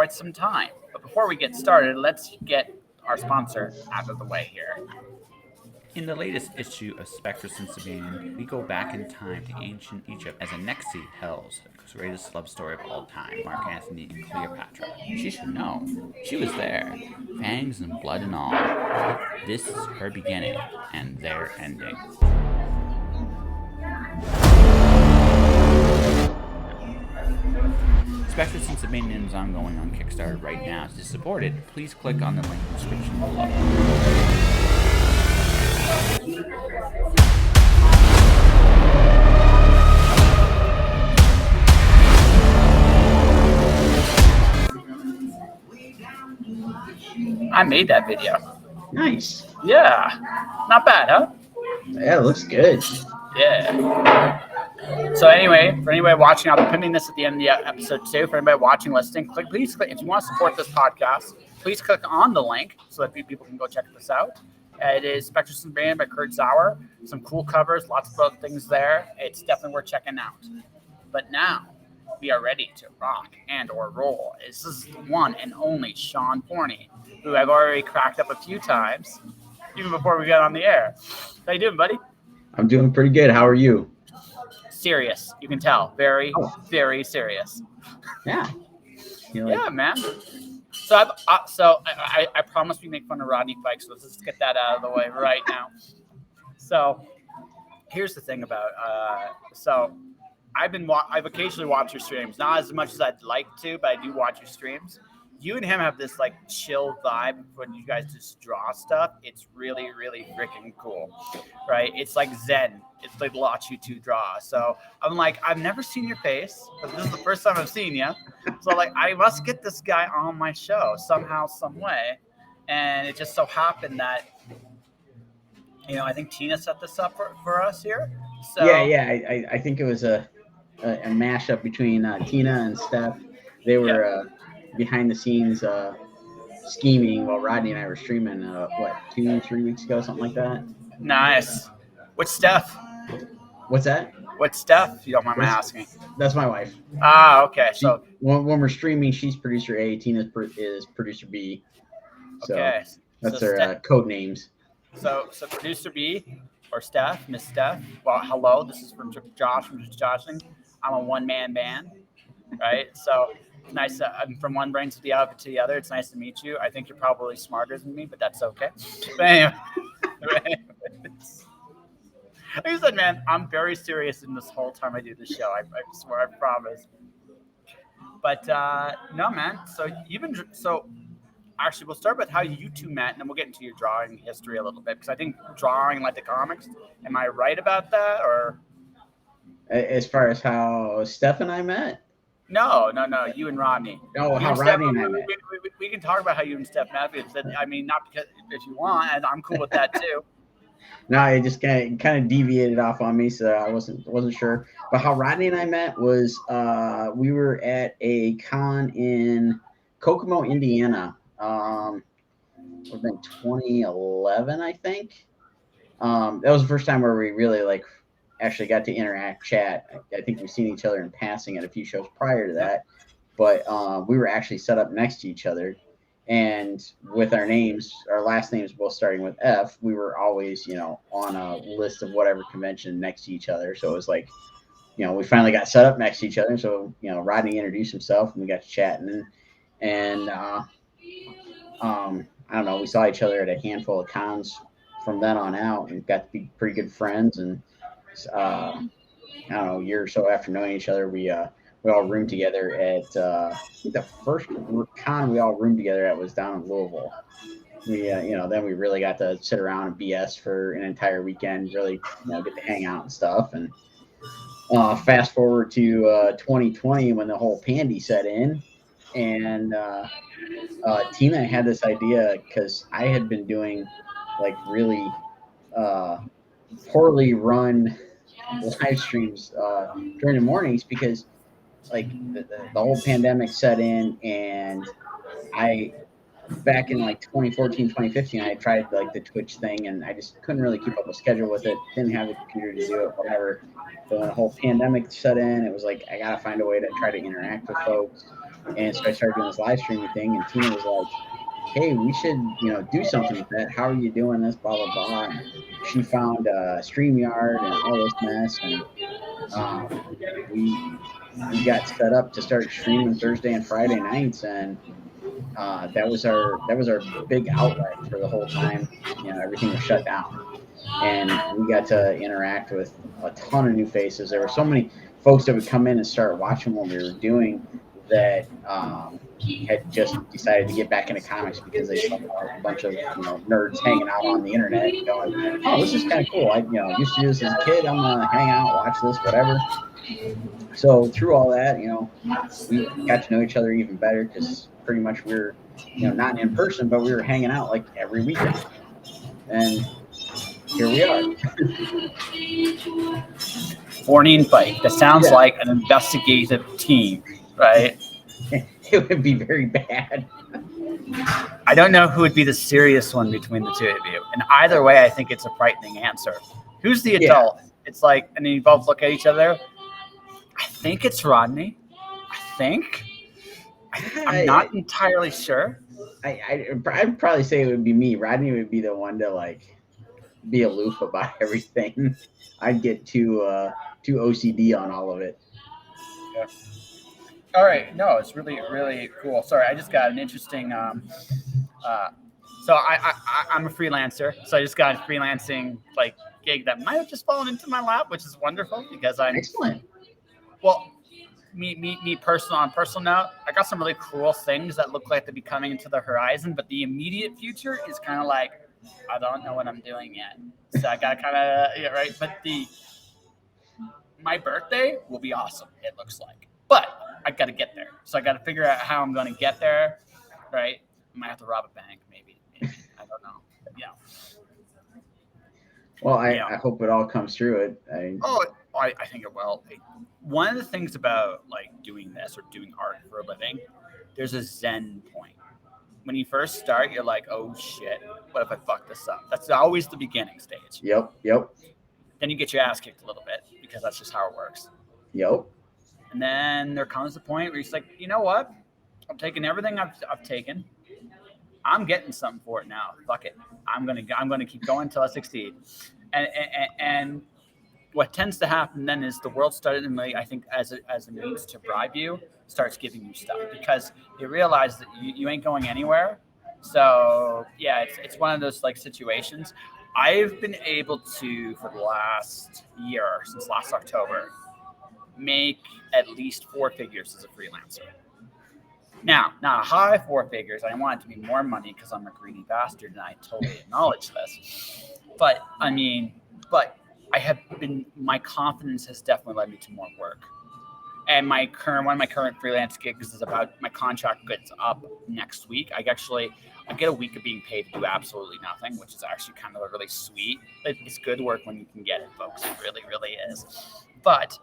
quite some time. But before we get started, let's get our sponsor out of the way here. In the latest issue of Spectre Cincinnati, we go back in time to ancient Egypt as Anansi tells the greatest love story of all time, Mark Antony and Cleopatra. She should know. She was there, fangs and blood and all. This is her beginning and their ending. Spectre Cincinnati is ongoing on Kickstarter right now. To support it, please click on the link in the description below. I made that video. Nice. Yeah. Not bad, huh? Yeah, it looks good. Yeah. So anyway, for anybody watching, I'll be putting this at the end of the episode too. For anybody watching, listening, please click. If you want to support this podcast, please click on the link so that people can go check this out. It is Spectre Cincinnati by Kurt Sauer. Some cool covers, lots of other things there. It's definitely worth checking out. But now we are ready to rock and or roll. This is the one and only Sean Forney, who I've already cracked up a few times, even before we got on the air. How you doing, buddy? I'm doing pretty good. How are you? Serious. You can tell. Very, very serious. Yeah. Yeah, man. So I promised we make fun of Rodney Fyke, so let's just get that out of the way right now. So here's the thing about I've occasionally watched your streams, not as much as I'd like to, but I do watch your streams. You and him have this like chill vibe when you guys just draw stuff. It's really, really freaking cool, right? It's like Zen. It's like watch you two draw. So I'm like, I've never seen your face, but this is the first time I've seen you. So like, I must get this guy on my show somehow, some way. And it just so happened that, I think Tina set this up for us here. So Yeah. I think it was a mashup between Tina and Steph. They were behind the scenes scheming while Rodney and I were streaming 2-3 weeks ago, something like that. Nice. What's Steph? What's that? What's Steph, if you don't mind me asking? That's my wife. Okay. So when we're streaming, she's producer A, Tina is producer B. So okay. That's their code names. So producer B or Steph, Miss Steph. Well, hello. This is from Josh from Joshing. I'm a one-man band, right? So nice. I'm from one brain to the other to the other. It's nice to meet you. I think you're probably smarter than me, but that's okay. But anyway, like I said, man, I'm very serious in this whole time I do this show. I swear, I promise. But no, man. So actually, we'll start with how you two met, and then we'll get into your drawing history a little bit, because I think drawing like the comics. Am I right about that, or? As far as how Steph and I met? No. You and Rodney. No, how Rodney and I met. We can talk about how you and Steph met. I mean, not because if you want, and I'm cool with that too. No, it just kind of deviated off on me, so I wasn't sure. But how Rodney and I met was we were at a con in Kokomo, Indiana. It would have been 2011, I think. That was the first time where we really actually got to interact, chat. I think we've seen each other in passing at a few shows prior to that, but we were actually set up next to each other, and with our last names both starting with F, we were always on a list of whatever convention next to each other. So it was like, we finally got set up next to each other. So Rodney introduced himself and we got to chatting, and I don't know, we saw each other at a handful of cons from then on out and got to be pretty good friends. And I don't know, a year or so after knowing each other, we all roomed together at I think the first con we all roomed together at was down in Louisville. We then we really got to sit around and BS for an entire weekend, really get to hang out and stuff. And fast forward to 2020 when the whole pandy set in, and Tina had this idea because I had been doing really poorly run live streams during the mornings because the whole pandemic set in, and I back in 2014 2015 I tried the Twitch thing, and I just couldn't really keep up a schedule with it, didn't have the computer to do it, whatever. So when the whole pandemic set in, it was I gotta find a way to try to interact with folks. And so I started doing this live streaming thing, and Tina was like, "Hey, we should, do something with that. How are you doing this? Blah blah blah." And she found StreamYard and all this mess, and we got set up to start streaming Thursday and Friday nights, and that was our big outlet for the whole time. Everything was shut down, and we got to interact with a ton of new faces. There were so many folks that would come in and start watching what we were doing that had just decided to get back into comics because they saw a bunch of nerds hanging out on the internet and going, "Oh, this is kind of cool. I used to do this as a kid. I'm gonna hang out, watch this, whatever." So through all that, we got to know each other even better because pretty much we were, not in person, but we were hanging out like every weekend. And here we are. Forney and Fyke. That sounds Yeah. like an investigative team, right? It would be very bad. I don't know who would be the serious one between the two of you. And either way, I think it's a frightening answer. Who's the adult? It's like, and then you both look at each other. I think it's Rodney. I'm not entirely sure. I'd probably say it would be me. Rodney would be the one to like be aloof about everything. I'd get too OCD on all of it. Yeah. All right. No, it's really, really cool. Sorry, I just got an interesting. So I'm a freelancer. So I just got a freelancing gig that might have just fallen into my lap, which is wonderful because I'm excellent. Well, me personal on personal note, I got some really cool things that look like they'll be coming into the horizon, but the immediate future is kind of like I don't know what I'm doing yet. So I got kind of right. But my birthday will be awesome. It looks like, but I got to get there. So I got to figure out how I'm going to get there. Right? I might have to rob a bank, maybe. I don't know. Yeah. Well, I hope it all comes through. I think it will. One of the things about doing this or doing art for a living, there's a zen point. When you first start, you're like, oh shit, what if I fuck this up? That's always the beginning stage. Yep. Then you get your ass kicked a little bit because that's just how it works. Yep. And then there comes the point where you're like, you know what? I'm taking everything I've taken. I'm getting something for it now. Fuck it. I'm gonna keep going until I succeed. And what tends to happen then is the world started, I think, as a means to bribe you, starts giving you stuff because it realizes that you ain't going anywhere. So yeah, it's one of those situations. I've been able to, for the last year, since last October, make at least 4 figures as a freelancer. Now, not a high 4 figures. I want it to be more money because I'm a greedy bastard and I totally acknowledge this. But my confidence has definitely led me to more work. And one of my current freelance gigs is about my contract gets up next week. I get a week of being paid to do absolutely nothing, which is actually kind of really sweet. It's good work when you can get it, folks. It really, really is. But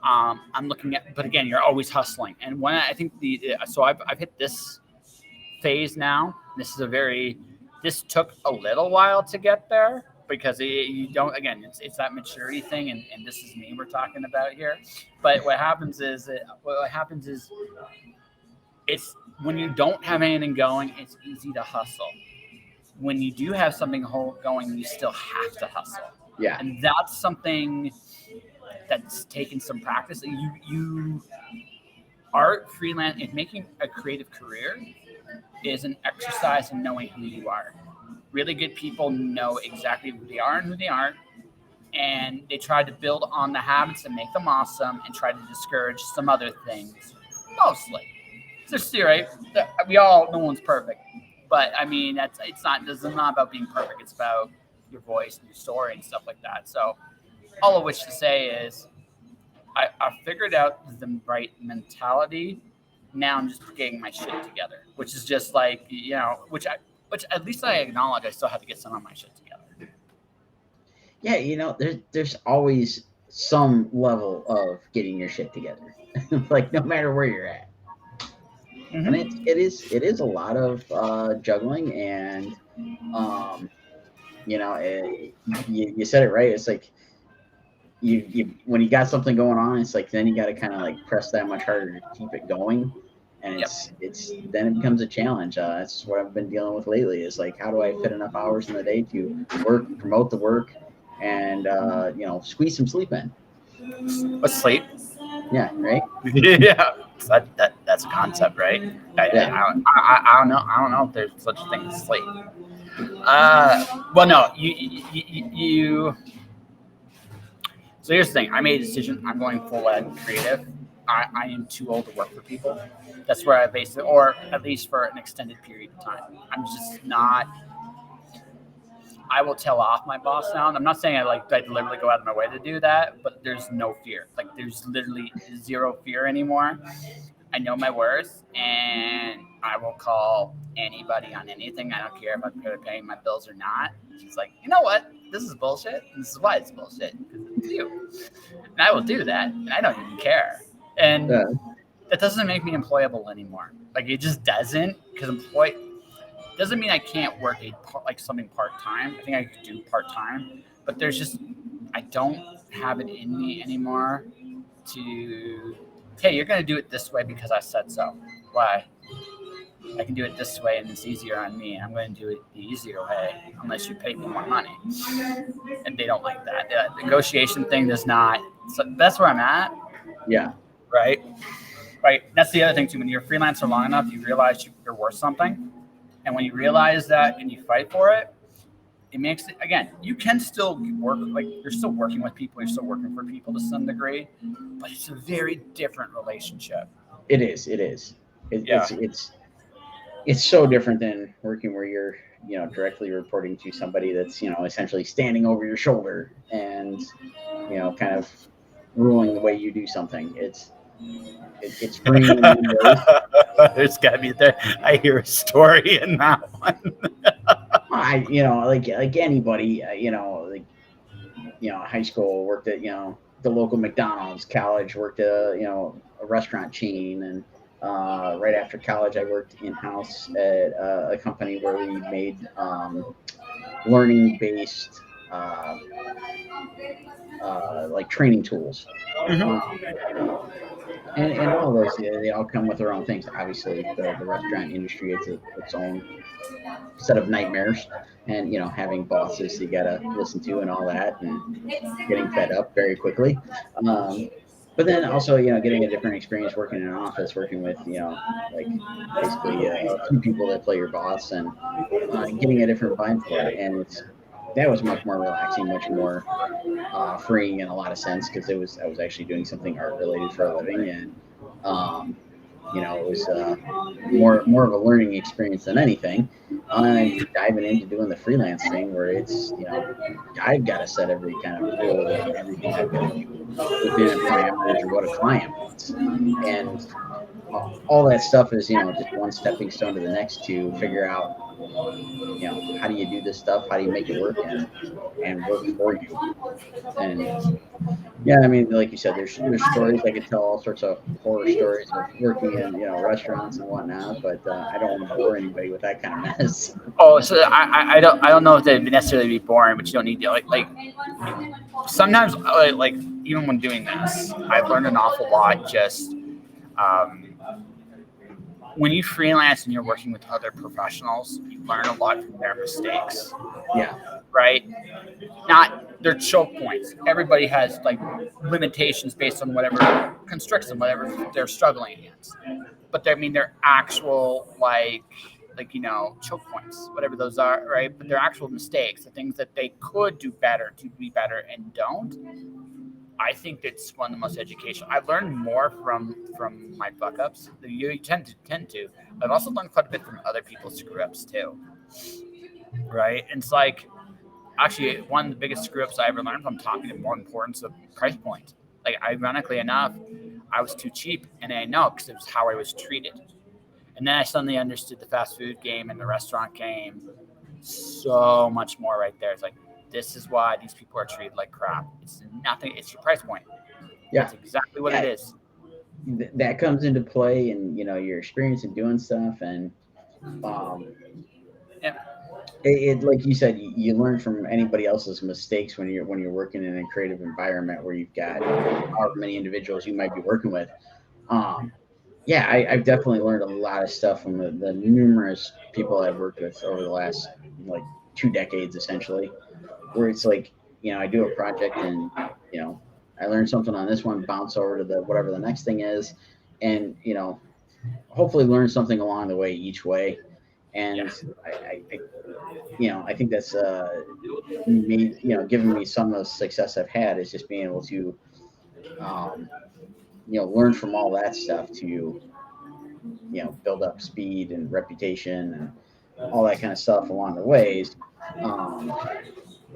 I'm looking at, but again, you're always hustling. And when I think so I've hit this phase now. This took a little while to get there because you don't, again, it's that maturity thing. And this is me we're talking about here. But what happens is it's when you don't have anything going, it's easy to hustle. When you do have something going, you still have to hustle. Yeah. And that's something that's taken some practice. You art freelance and making a creative career is an exercise in knowing who you are. Really good people know exactly who they are and who they aren't, and they try to build on the habits and make them awesome and try to discourage some other things, mostly. Just right? No one's perfect, but I mean, it's not about being perfect. It's about your voice and your story and stuff like that. So all of which to say is I figured out the right mentality. Now I'm just getting my shit together, which is just which at least I acknowledge I still have to get some of my shit together. Yeah, there's always some level of getting your shit together, no matter where you're at. Mm-hmm. And it is a lot of juggling, and you said it right. It's like you when you got something going on, it's like then you got to kind of press that much harder to keep it going. And Yep. it's then it becomes a challenge. That's what I've been dealing with lately. Is like, how do I fit enough hours in the day to work, promote the work, and squeeze some sleep in. But sleep. Yeah, right. Yeah, that's a concept, right? Yeah. I don't know. I don't know if there's such a thing as sleep. Well, no, you. So here's the thing. I made a decision. I'm going full ed creative. I am too old to work for people. That's where I base it, or at least for an extended period of time. I'm just not. I will tell off my boss now. And I'm not saying I deliberately go out of my way to do that, but there's no fear. Like there's literally zero fear anymore. I know my worth, and I will call anybody on anything. I don't care if I'm paying my bills or not. She's like, you know what? This is bullshit. And this is why it's bullshit, because it's you. And I will do that, and I don't even care. And that doesn't make me employable anymore. Like it just doesn't, because doesn't mean I can't work something part time. I think I could do part time, but I don't have it in me anymore to, hey, you're going to do it this way because I said so. Why? I can do it this way and it's easier on me. I'm going to do it the easier way unless you pay me more money. And they don't like that. The negotiation thing does not. So that's where I'm at. Yeah. Right. That's the other thing too. When you're a freelancer long enough, you realize you're worth something. And when you realize that and you fight for it, it makes it, again, you can still work, like you're still working with people, you're still working for people to some degree, but it's a very different relationship. It is. It's so different than working where you're, directly reporting to somebody that's, essentially standing over your shoulder and, kind of ruling the way you do something. It's freeing in many ways. There's got to be there. I hear a story in that one. Like anybody, high school worked at, the local McDonald's, college worked at, a restaurant chain. And right after college, I worked in-house at a company where we made learning-based like training tools. And all those, they all come with their own things. Obviously, the restaurant industry is its own set of nightmares, and having bosses you gotta listen to and all that, and getting fed up very quickly. But then also, getting a different experience working in an office, working with, like basically a few people that play your boss, and getting a different vibe for it. And that was much more relaxing, much more freeing in a lot of sense, because I was actually doing something art related for a living, and it was more of a learning experience than anything. Diving into doing the freelance thing, where it's I've got to set every kind of rule and everything I've got to do within the parameters of what a client wants, and all that stuff is just one stepping stone to the next to figure out how do you do this stuff, how do you make it work and work for you. And yeah, I mean, like you said, there's stories. I could tell all sorts of horror stories of working in restaurants and whatnot, but I don't want to bore anybody with that kind of mess. Oh, so I don't know if they'd necessarily be boring, but you don't need to like sometimes like even when doing this, I've learned an awful lot just when you freelance and you're working with other professionals, you learn a lot from their mistakes. Yeah. Right? Not their choke points. Everybody has like limitations based on whatever constricts them, whatever they're struggling against. But they're actual choke points, whatever those are, right? But they're actual mistakes, the things that they could do better to be better and don't. I think that's one of the most educational. I've learned more from my fuck ups than you tend to. I've also learned quite a bit from other people's screw ups too. Right? And it's like actually one of the biggest screw ups I ever learned from talking to more importance of price point. Like ironically enough, I was too cheap, and I know because it was how I was treated. And then I suddenly understood the fast food game and the restaurant game so much more right there. It's like, this is why these people are treated like crap. It's nothing. It's your price point. Yeah. That's exactly what it is. That comes into play, and your experience in doing stuff, and it like you said, you learn from anybody else's mistakes when you're working in a creative environment where you've got however many individuals you might be working with. yeah, I've definitely learned a lot of stuff from the numerous people I've worked with over the last like 2 decades, essentially. Where it's like, I do a project and you know I learn something on this one, bounce over to the whatever the next thing is, and hopefully learn something along the way each way. Yeah. And I think that's made given me some of the success I've had is just being able to um, learn from all that stuff to build up speed and reputation and all that kind of stuff along the ways. Um,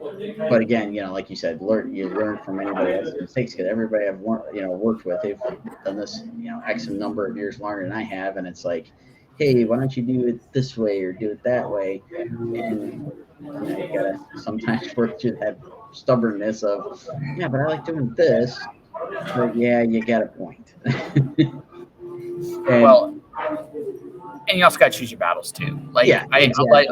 but again, like you said, you learn from anybody else's mistakes because everybody I've worked with, they've done this X number of years longer than I have, and it's like, hey, why don't you do it this way or do it that way? And you gotta sometimes work through that stubbornness of, yeah, but I like doing this. But yeah, you got a point. And Well, and you also got to choose your battles too. Like yeah, I exactly.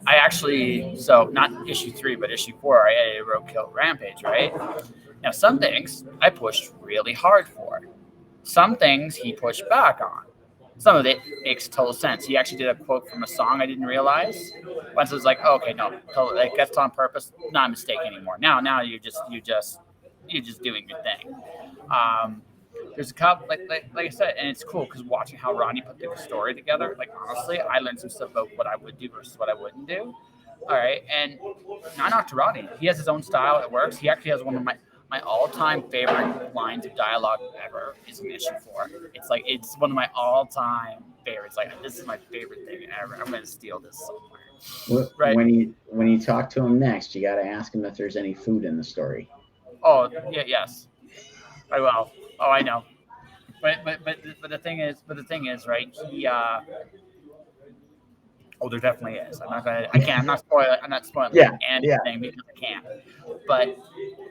I actually, so not issue 3 but issue 4, I wrote Kill Rampage, right? Now some things I pushed really hard for. Some things he pushed back on. Some of it makes total sense. He actually did a quote from a song I didn't realize. Once it was like, oh, okay, no, totally, like that's on purpose, not a mistake anymore. Now you're just doing your thing. Um, there's a couple, like I said, and it's cool because watching how Rodney put the story together. Like honestly, I learned some stuff about what I would do versus what I wouldn't do. All right, and not to Rodney. He has his own style. It works. He actually has one of my all-time favorite lines of dialogue ever is in issue 4. It's like it's one of my all-time favorites. Like this is my favorite thing ever. I'm gonna steal this somewhere. Right? When you talk to him next, you got to ask him if there's any food in the story. Oh yeah, yes. I will. Oh, I know. But the thing is, right? He oh, there definitely is. I'm not spoiling. I'm not spoiling Yeah, yeah, anything because I can't. But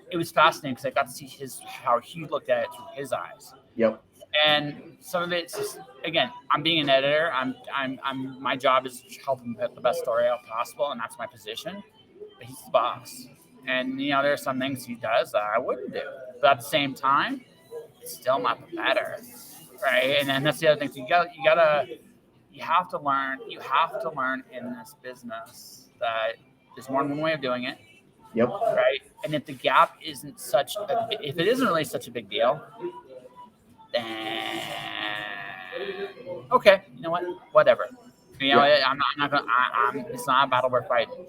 it was fascinating because I got to see how he looked at it through his eyes. yep, And some of it's just, again, I'm being an editor. My job is to help him put the best story out possible, and that's my position. But he's the boss, and there are some things he does that I wouldn't do. But at the same time, it's still not better, right? And then that's the other thing. So you have to learn. You have to learn in this business that there's more than one way of doing it, yep, right? And if the gap isn't if it isn't really such a big deal, then okay, you know what? Whatever. yeah, I'm not gonna. It's not a battle we're fighting,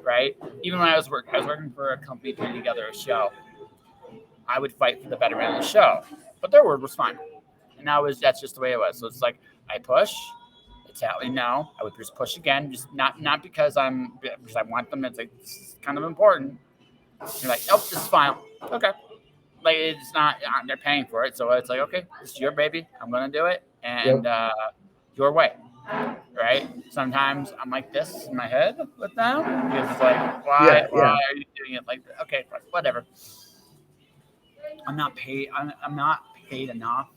right? Even when I was working for a company putting together a show. I would fight for the betterment of the show, but their word was fine, and that's just the way it was. So it's like I push. It's how I would just push again, just not because I want them. It's like it's kind of important. You're like, nope, this is final. Okay. Like it's not they're paying for it, so it's like okay, this is your baby. I'm gonna do it, and yep, your way, right? Sometimes I'm like this in my head with them because it's like yeah, why yeah, are you doing it like that? Okay, whatever. I'm not paid enough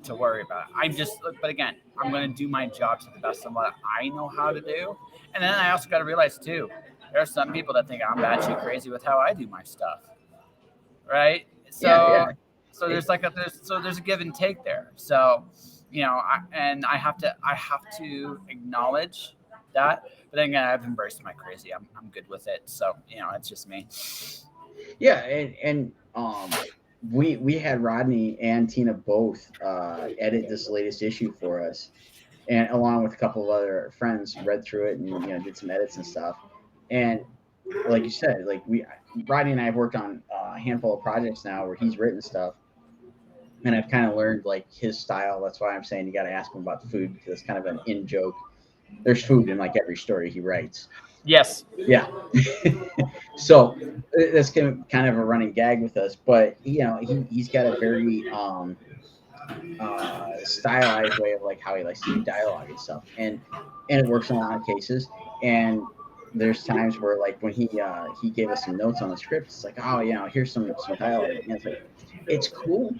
to worry about it. But again, I'm gonna do my job to the best of what I know how to do, and then I also got to realize too, there are some people that think I'm batshit crazy with how I do my stuff, right? yeah, yeah. So there's a give and take there. So, I have to acknowledge that. But then again, I've embraced my crazy. I'm good with it. So it's just me. Yeah, and we had Rodney and Tina both edit this latest issue for us, and along with a couple of other friends, read through it and did some edits and stuff. And like you said, like Rodney and I have worked on a handful of projects now where he's written stuff, and I've kind of learned like his style. That's why I'm saying you got to ask him about the food because it's kind of an in joke. There's food in like every story he writes. Yes. Yeah. So that's kind of a running gag with us, but he's got a very stylized way of like how he likes to do dialogue and stuff, and it works in a lot of cases. And there's times where like when he gave us some notes on the script, it's like, oh here's some dialogue, and it's like it's cool,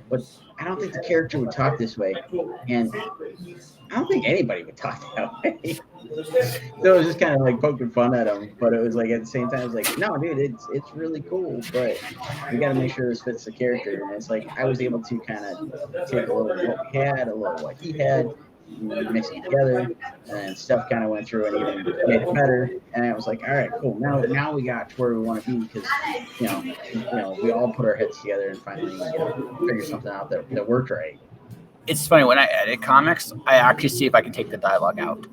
but I don't think the character would talk this way, and I don't think anybody would talk that way. So it was just kind of like poking fun at him, but it was like at the same time, it was like, no, dude, it's really cool, but we got to make sure this fits the character. And it's like I was able to kind of take a little of what we had, a little of what he had, mix it together, and then stuff kind of went through and even made it better. And it was like, all right, cool. Now we got to where we want to be because we all put our heads together and finally figure something out that worked right. It's funny when I edit comics, I actually see if I can take the dialogue out.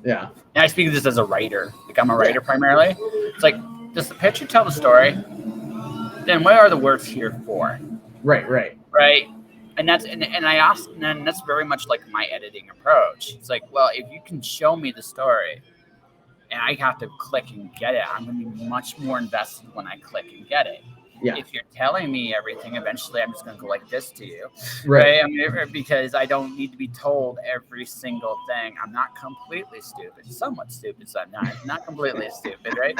Yeah. And I speak of this as a writer. Like I'm a writer primarily. It's like, does the picture tell the story? Then what are the words here for? Right. And that's and I ask, and then that's very much like my editing approach. It's like, well, if you can show me the story, and I have to click and get it, I'm going to be much more invested when I click and get it. Yeah. If you're telling me everything, eventually I'm just going to go like this to you, Right? I mean, because I don't need to be told every single thing. I'm not completely stupid, somewhat stupid sometimes, not completely stupid, right?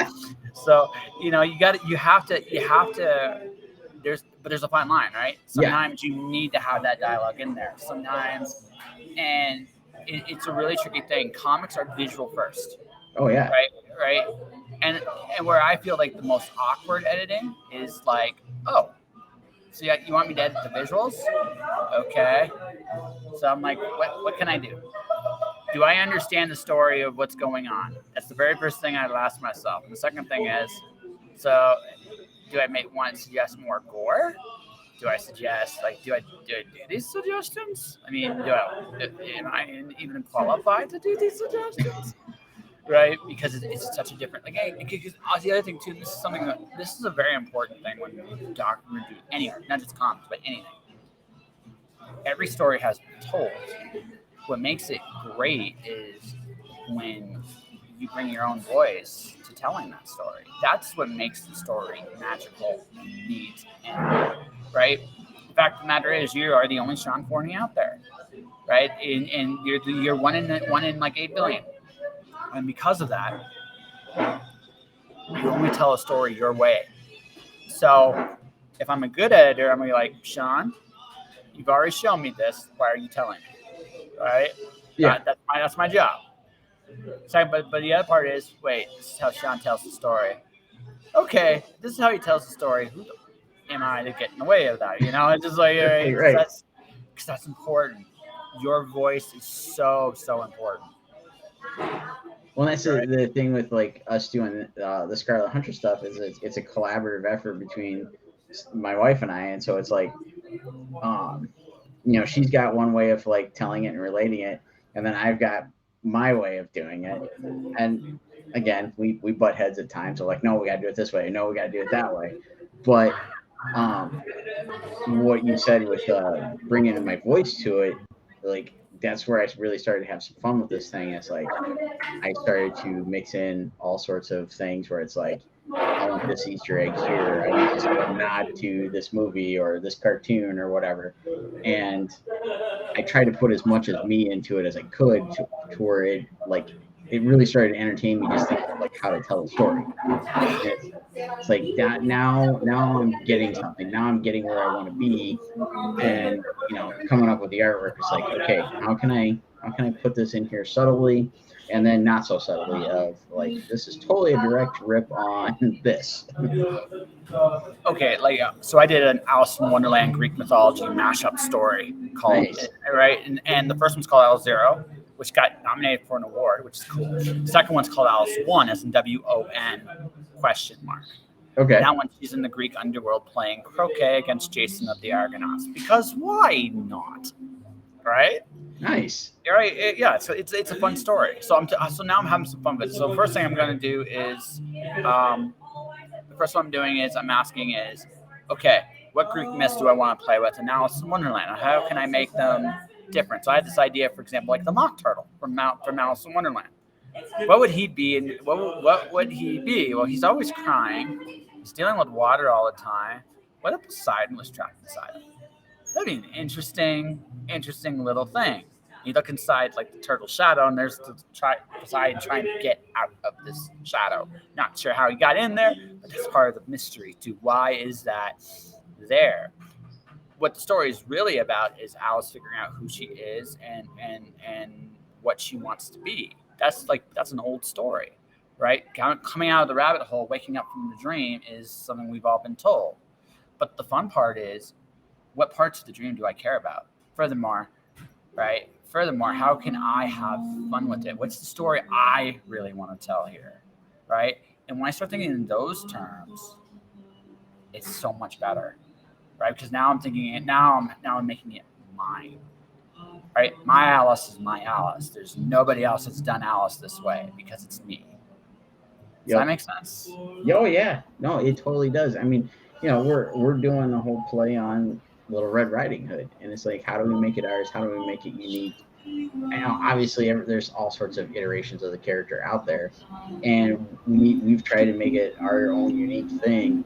So you have to. There's a fine line, right? Sometimes you need to have that dialogue in there. Sometimes, and it's a really tricky thing. Comics are visual first. Oh yeah. Right. And where I feel like the most awkward editing is like, oh, so you want me to edit the visuals? Okay. So I'm like, what can I do? Do I understand the story of what's going on? That's the very first thing I'd ask myself. And the second thing is, so do I want to suggest more gore? Do I suggest do I do these suggestions? I mean, am I even qualified to do these suggestions? Right, because it's such a different because the other thing too. This is a very important thing when you document anything, not just comics, but anything. Every story has been told. What makes it great is when you bring your own voice to telling that story. That's what makes the story magical and neat, and right. The fact of the matter is, you are the only Sean Forney out there, right? And you're one in like 8 billion. And because of that, you only tell a story your way. So if I'm a good editor, I'm going to be like, Sean, you've already shown me this. Why are you telling me? Right? Yeah. That's my job. So, but the other part is, wait, this is how Sean tells the story. Okay, this is how he tells the story. Who am I to get in the way of that? It's just like, Right. Because that's important. Your voice is so important. Well, that's the thing with like us doing the Scarlet Huntress stuff is it's a collaborative effort between my wife and I, and so it's like, she's got one way of like telling it and relating it, and then I've got my way of doing it, and again, we butt heads at times. So like, no, we got to do it this way. No, we got to do it that way. But what you said with bringing my voice to it, like. That's where I really started to have some fun with this thing. It's like I started to mix in all sorts of things where it's like, I want this Easter egg here. I want this little nod to this movie or this cartoon or whatever. And I tried to put as much of me into it as I could to where it really started to entertain me just thinking of like how to tell a story. It's like that now I'm getting something. Now I'm getting where I want to be, and coming up with the artwork. It's like, okay, how can I put this in here subtly, and then not so subtly of like, this is totally a direct rip on this. Okay, so I did an Alice in Wonderland Greek mythology mashup story called right, and the first one's called Alice Zero, which got nominated for an award, which is cool. The second one's called Alice One, as in WON ? Okay. That one, she's in the Greek underworld playing croquet against Jason of the Argonauts. Because why not? Right? Nice. Right? Yeah. So it's a fun story. So now I'm having some fun with it. So the first thing I'm going to do is, the first one I'm doing is I'm asking is, okay, what Greek myths do I want to play with in Alice in Wonderland? How can I make them different? So I had this idea, for example, like the mock turtle from Alice in Wonderland. What would he be? And what would he be? Well, he's always crying. He's dealing with water all the time. What if Poseidon was trapped inside him? That'd be an interesting little thing. You look inside like the turtle shadow, and there's Poseidon trying to get out of this shadow. Not sure how he got in there, but that's part of the mystery too. Why is that there? what the story is really about is Alice figuring out who she is and what she wants to be. That's an old story, right? Coming out of the rabbit hole, waking up from the dream is something we've all been told. But the fun part is, what parts of the dream do I care about? Furthermore, how can I have fun with it? What's the story I really want to tell here, right? And when I start thinking in those terms, it's so much better, right? Because now I'm thinking it. Now I'm making it mine, right? My Alice is my Alice. There's nobody else that's done Alice this way because it's me. Does that make sense? Oh yeah, no, it totally does. I mean, we're doing a whole play on Little Red Riding Hood, and it's like, how do we make it ours? How do we make it unique? And obviously, there's all sorts of iterations of the character out there, and we've tried to make it our own unique thing.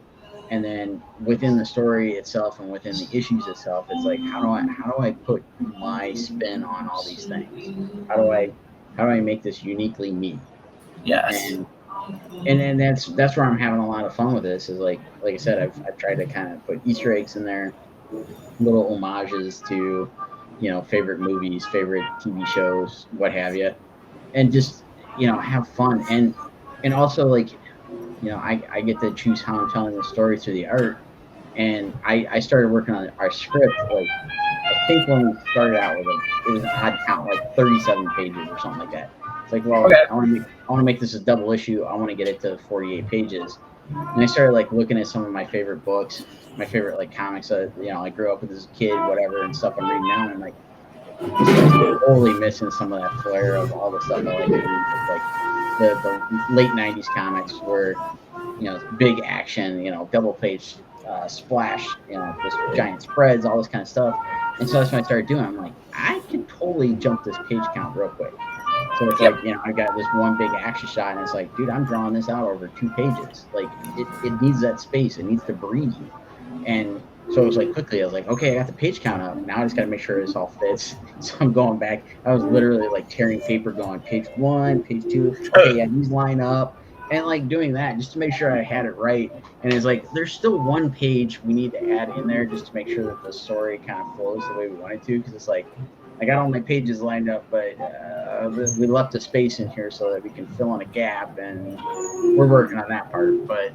And then within the story itself and within the issues itself, it's like, how do I put my spin on all these things? How do I make this uniquely me? Yes. And then that's where I'm having a lot of fun with this. Is like I said, I've tried to kind of put Easter eggs in there, little homages to, favorite movies, favorite TV shows, what have you, and just have fun and also I get to choose how I'm telling the story through the art. And I started working on our script. Like, I think when we started out with it was an odd count, like 37 pages or something like that. It's like, well, okay. I want to make this a double issue. I want to get it to 48 pages. And I started looking at some of my favorite books, my favorite comics. I grew up with as a kid, whatever, and stuff I'm reading now. And I'm like, this is totally missing some of that flair of all the stuff I like to read. The late 90s comics where, big action, double page splash, just giant spreads, all this kind of stuff. And so that's what I started doing. I'm like, I can totally jump this page count real quick. So it's I got this one big action shot, and it's like, dude, I'm drawing this out over 2 pages. Like, it needs that space. It needs to breathe. And so it was quickly, I was like, okay, I got the page count up. Now I just got to make sure this all fits. So I'm going back. I was literally tearing paper, going page 1, page 2. Okay, yeah, these line up. And doing that just to make sure I had it right. And it's there's still one page we need to add in there just to make sure that the story kind of flows the way we want it to. Because it's I got all my pages lined up, but we left a space in here so that we can fill in a gap, and we're working on that part. But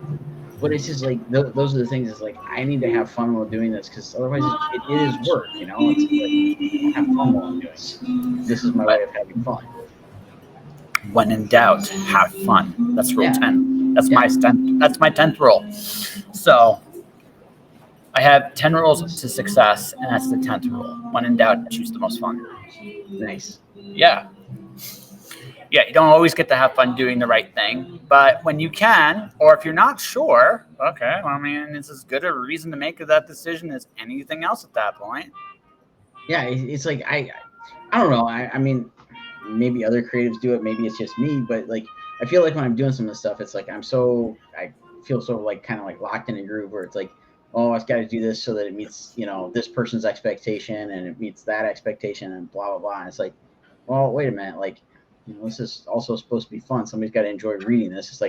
it's just those are the things. It's I need to have fun while doing this, because otherwise it is work. It's I have fun while I'm doing it. This is my way of having fun. When in doubt, have fun. That's rule 10. That's my 10th rule. So I have 10 rules to success, and that's the 10th rule. When in doubt, choose the most fun. Nice. Yeah. Yeah, you don't always get to have fun doing the right thing, but when you can, or if you're not sure, okay, well, I mean, it's as good a reason to make that decision as anything else at that point. Yeah, it's I don't know. I mean, maybe other creatives do it. Maybe it's just me, but I feel when I'm doing some of this stuff, it's I feel so kind of locked in a groove where it's oh, I've got to do this so that it meets, this person's expectation, and it meets that expectation, and blah, blah, blah. And it's well, wait a minute. This is also supposed to be fun. Somebody's got to enjoy reading this. It's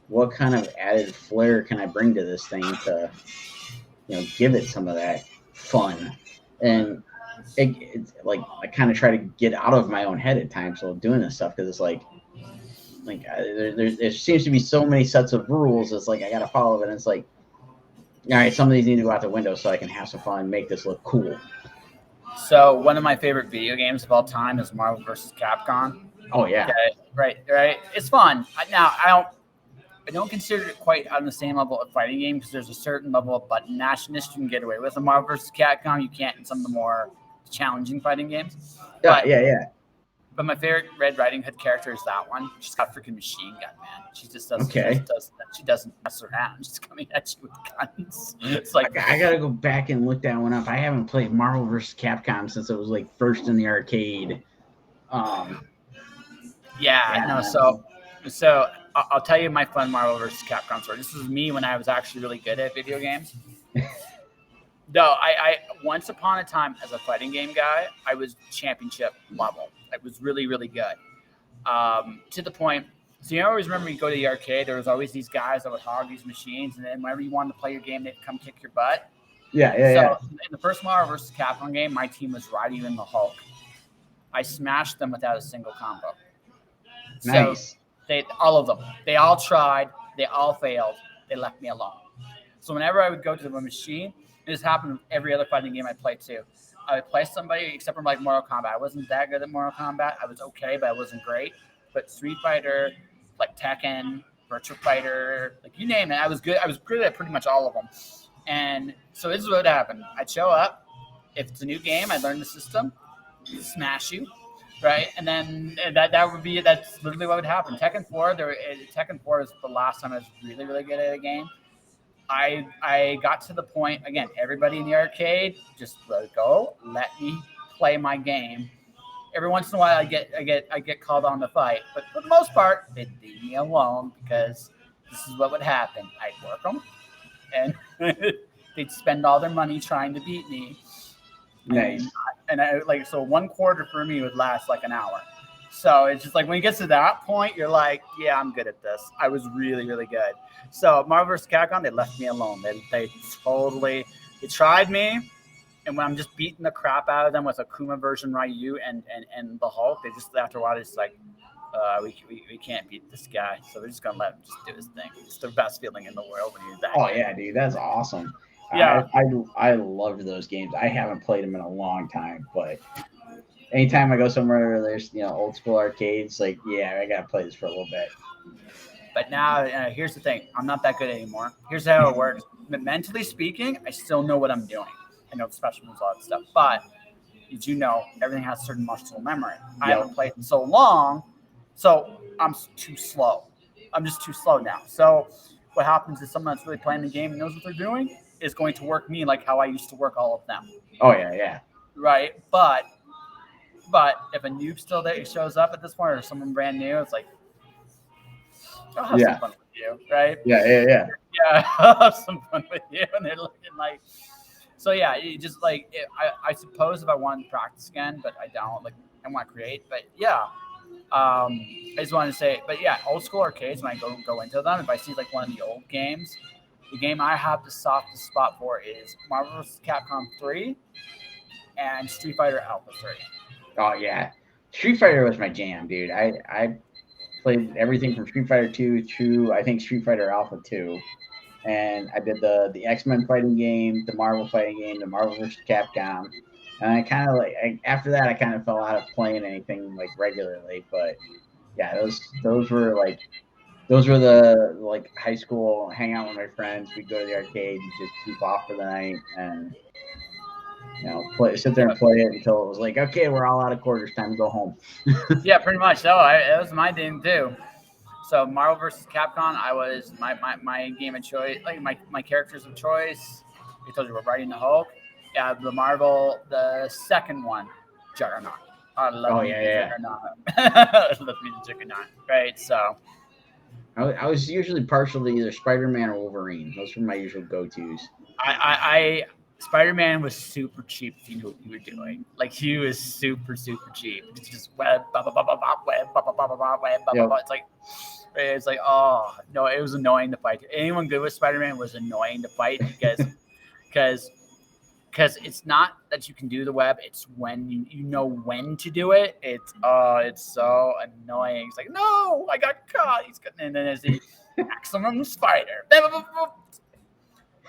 what kind of added flair can I bring to this thing to, give it some of that fun? And it's I kind of try to get out of my own head at times while doing this stuff, because it's there seems to be so many sets of rules. It's I got to follow it. And it's all right, some of these need to go out the window so I can have some fun and make this look cool. So one of my favorite video games of all time is Marvel vs. Capcom. Oh yeah. Okay, right. It's fun. Now I don't consider it quite on the same level of fighting game, because there's a certain level of button mashiness you can get away with in Marvel vs. Capcom. You can't in some of the more challenging fighting games. Yeah. But my favorite Red Riding Hood character is that one. She's got a freaking machine gun, man. She just doesn't. Okay. She doesn't mess around. She's coming at you with guns. It's I gotta go back and look that one up. I haven't played Marvel vs. Capcom since it was first in the arcade. So I'll tell you my fun Marvel vs. Capcom story. This is me when I was actually really good at video games. No, I once upon a time as a fighting game guy, I was championship level. I was really, really good. To the point, so you always remember you go to the arcade, there was always these guys that would hog these machines, and then whenever you wanted to play your game, they'd come kick your butt. So in the first Marvel vs. Capcom game, my team was riding in the Hulk. I smashed them without a single combo. Nice. So all of them, they all tried, they all failed, they left me alone. So whenever I would go to the machine, this happened with every other fighting game I played too. I would play somebody, except for like Mortal Kombat. I wasn't that good at Mortal Kombat. I was okay, but I wasn't great. But Street Fighter, like Tekken, Virtua Fighter, like you name it, I was good. I was good at pretty much all of them. And so this is what happened. I'd show up. If it's a new game, I'd learn the system, smash you, right? And then that's literally what would happen. Tekken 4 is the last time I was really, really good at a game. I got to the point, again, everybody in the arcade, just let it go, let me play my game. Every once in a while I get called on to fight, but for the most part, they'd leave me alone because this is what would happen. I'd work them, and they'd spend all their money trying to beat me. Nice. And I like, so 1 quarter for me would last like an hour. So it's just like when you get to that point, you're like, yeah, I'm good at this. I was really, really good. So Marvel vs. Capcom, they left me alone. They tried me. And when I'm just beating the crap out of them with Akuma version Ryu and the Hulk, they just, after a while, it's like, we can't beat this guy. So we're just going to let him just do his thing. It's the best feeling in the world when you're that good. Yeah, dude. That's awesome. Yeah. I loved those games. I haven't played them in a long time, but anytime I go somewhere where there's, old school arcades, like, yeah, I got to play this for a little bit. But now, here's the thing. I'm not that good anymore. Here's how it works. Mentally speaking, I still know what I'm doing. I know the special moves, all that stuff. But, as you know, everything has certain muscle memory. I haven't played in so long, so I'm too slow. I'm just too slow now. So what happens is someone that's really playing the game and knows what they're doing is going to work me like how I used to work all of them. Oh, yeah. Right? But if a noob still there shows up at this point or someone brand new, it's like, I'll have some fun with you, right? Yeah. Yeah, I'll have some fun with you. And they're looking like, so yeah, you just like, I suppose if I wanted to practice again, but I don't, like, I want to create, but yeah. I just wanted to say, but yeah, old school arcades, when I go into them, if I see like one of the old games, the game I have the softest spot for is Marvel vs. Capcom 3 and Street Fighter Alpha 3. Oh, yeah. Street Fighter was my jam, dude. I played everything from Street Fighter 2 through, I think, Street Fighter Alpha 2. And I did the X-Men fighting game, the Marvel fighting game, the Marvel vs. Capcom. And I kind of after that, I kind of fell out of playing anything like regularly. But yeah, those were the like high school, hang out with my friends. We'd go to the arcade and just goof off for the night and, sit there and play it until it was like, okay, we're all out of quarters, time to go home. Yeah, pretty much. That was my thing too. So Marvel vs. Capcom, I was my game of choice, like my characters of choice. I told you we're writing the Hulk. Yeah, the second one, Juggernaut. I love Juggernaut. I love me the Juggernaut. Right, so. I was usually partial to either Spider-Man or Wolverine. Those were my usual go-tos. Spider-Man was super cheap if you knew what you were doing. Like, he was super, super cheap. It's just web, web, It's like, oh, no, it was annoying to fight. Anyone good with Spider-Man was annoying to fight because it's not that you can do the web. It's when you know when to do it. It's so annoying. It's like, no, I got caught. And then there's the maximum spider.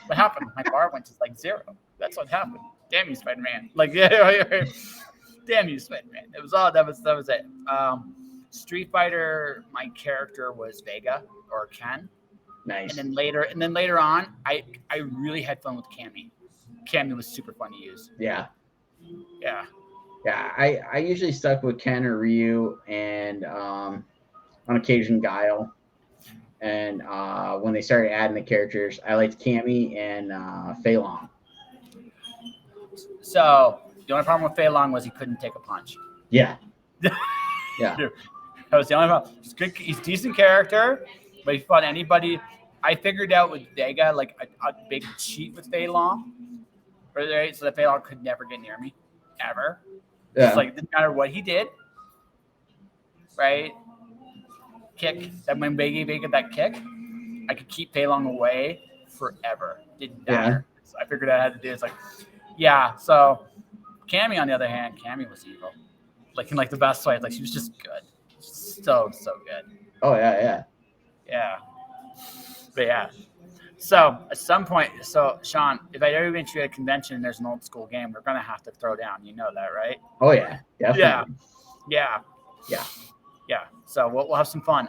What happened? My bar went to like 0. That's what happened. Damn you, Spider-Man. Like, yeah, damn you, Spider-Man. It was all that was it. Street Fighter, my character was Vega or Ken. Nice. And then later on, I really had fun with Cammy. Cammy was super fun to use. Yeah. Yeah. Yeah. I usually stuck with Ken or Ryu and on occasion Guile. And when they started adding the characters, I liked Cammy and Fei Long. So the only problem with Fei Long was he couldn't take a punch. Yeah. Yeah. That was the only problem. He's a decent character, but if you fought anybody, I figured out with Vega like a big cheat with Fei Long, right? So that Fei Long could never get near me, ever. Yeah. It's like it didn't matter what he did, right? Kick that when Vega that kick, I could keep Fei Long away forever. Didn't matter. So I figured I had to do it. It's like, yeah. So Cammy, on the other hand, Cammy was evil, like in like the best way. Like she was just good, so good. Oh yeah. Yeah, but yeah. So at some point, so Sean, if I ever been to a convention and there's an old school game, we're gonna have to throw down. You know that, right? Oh yeah, definitely. Yeah. So we'll have some fun.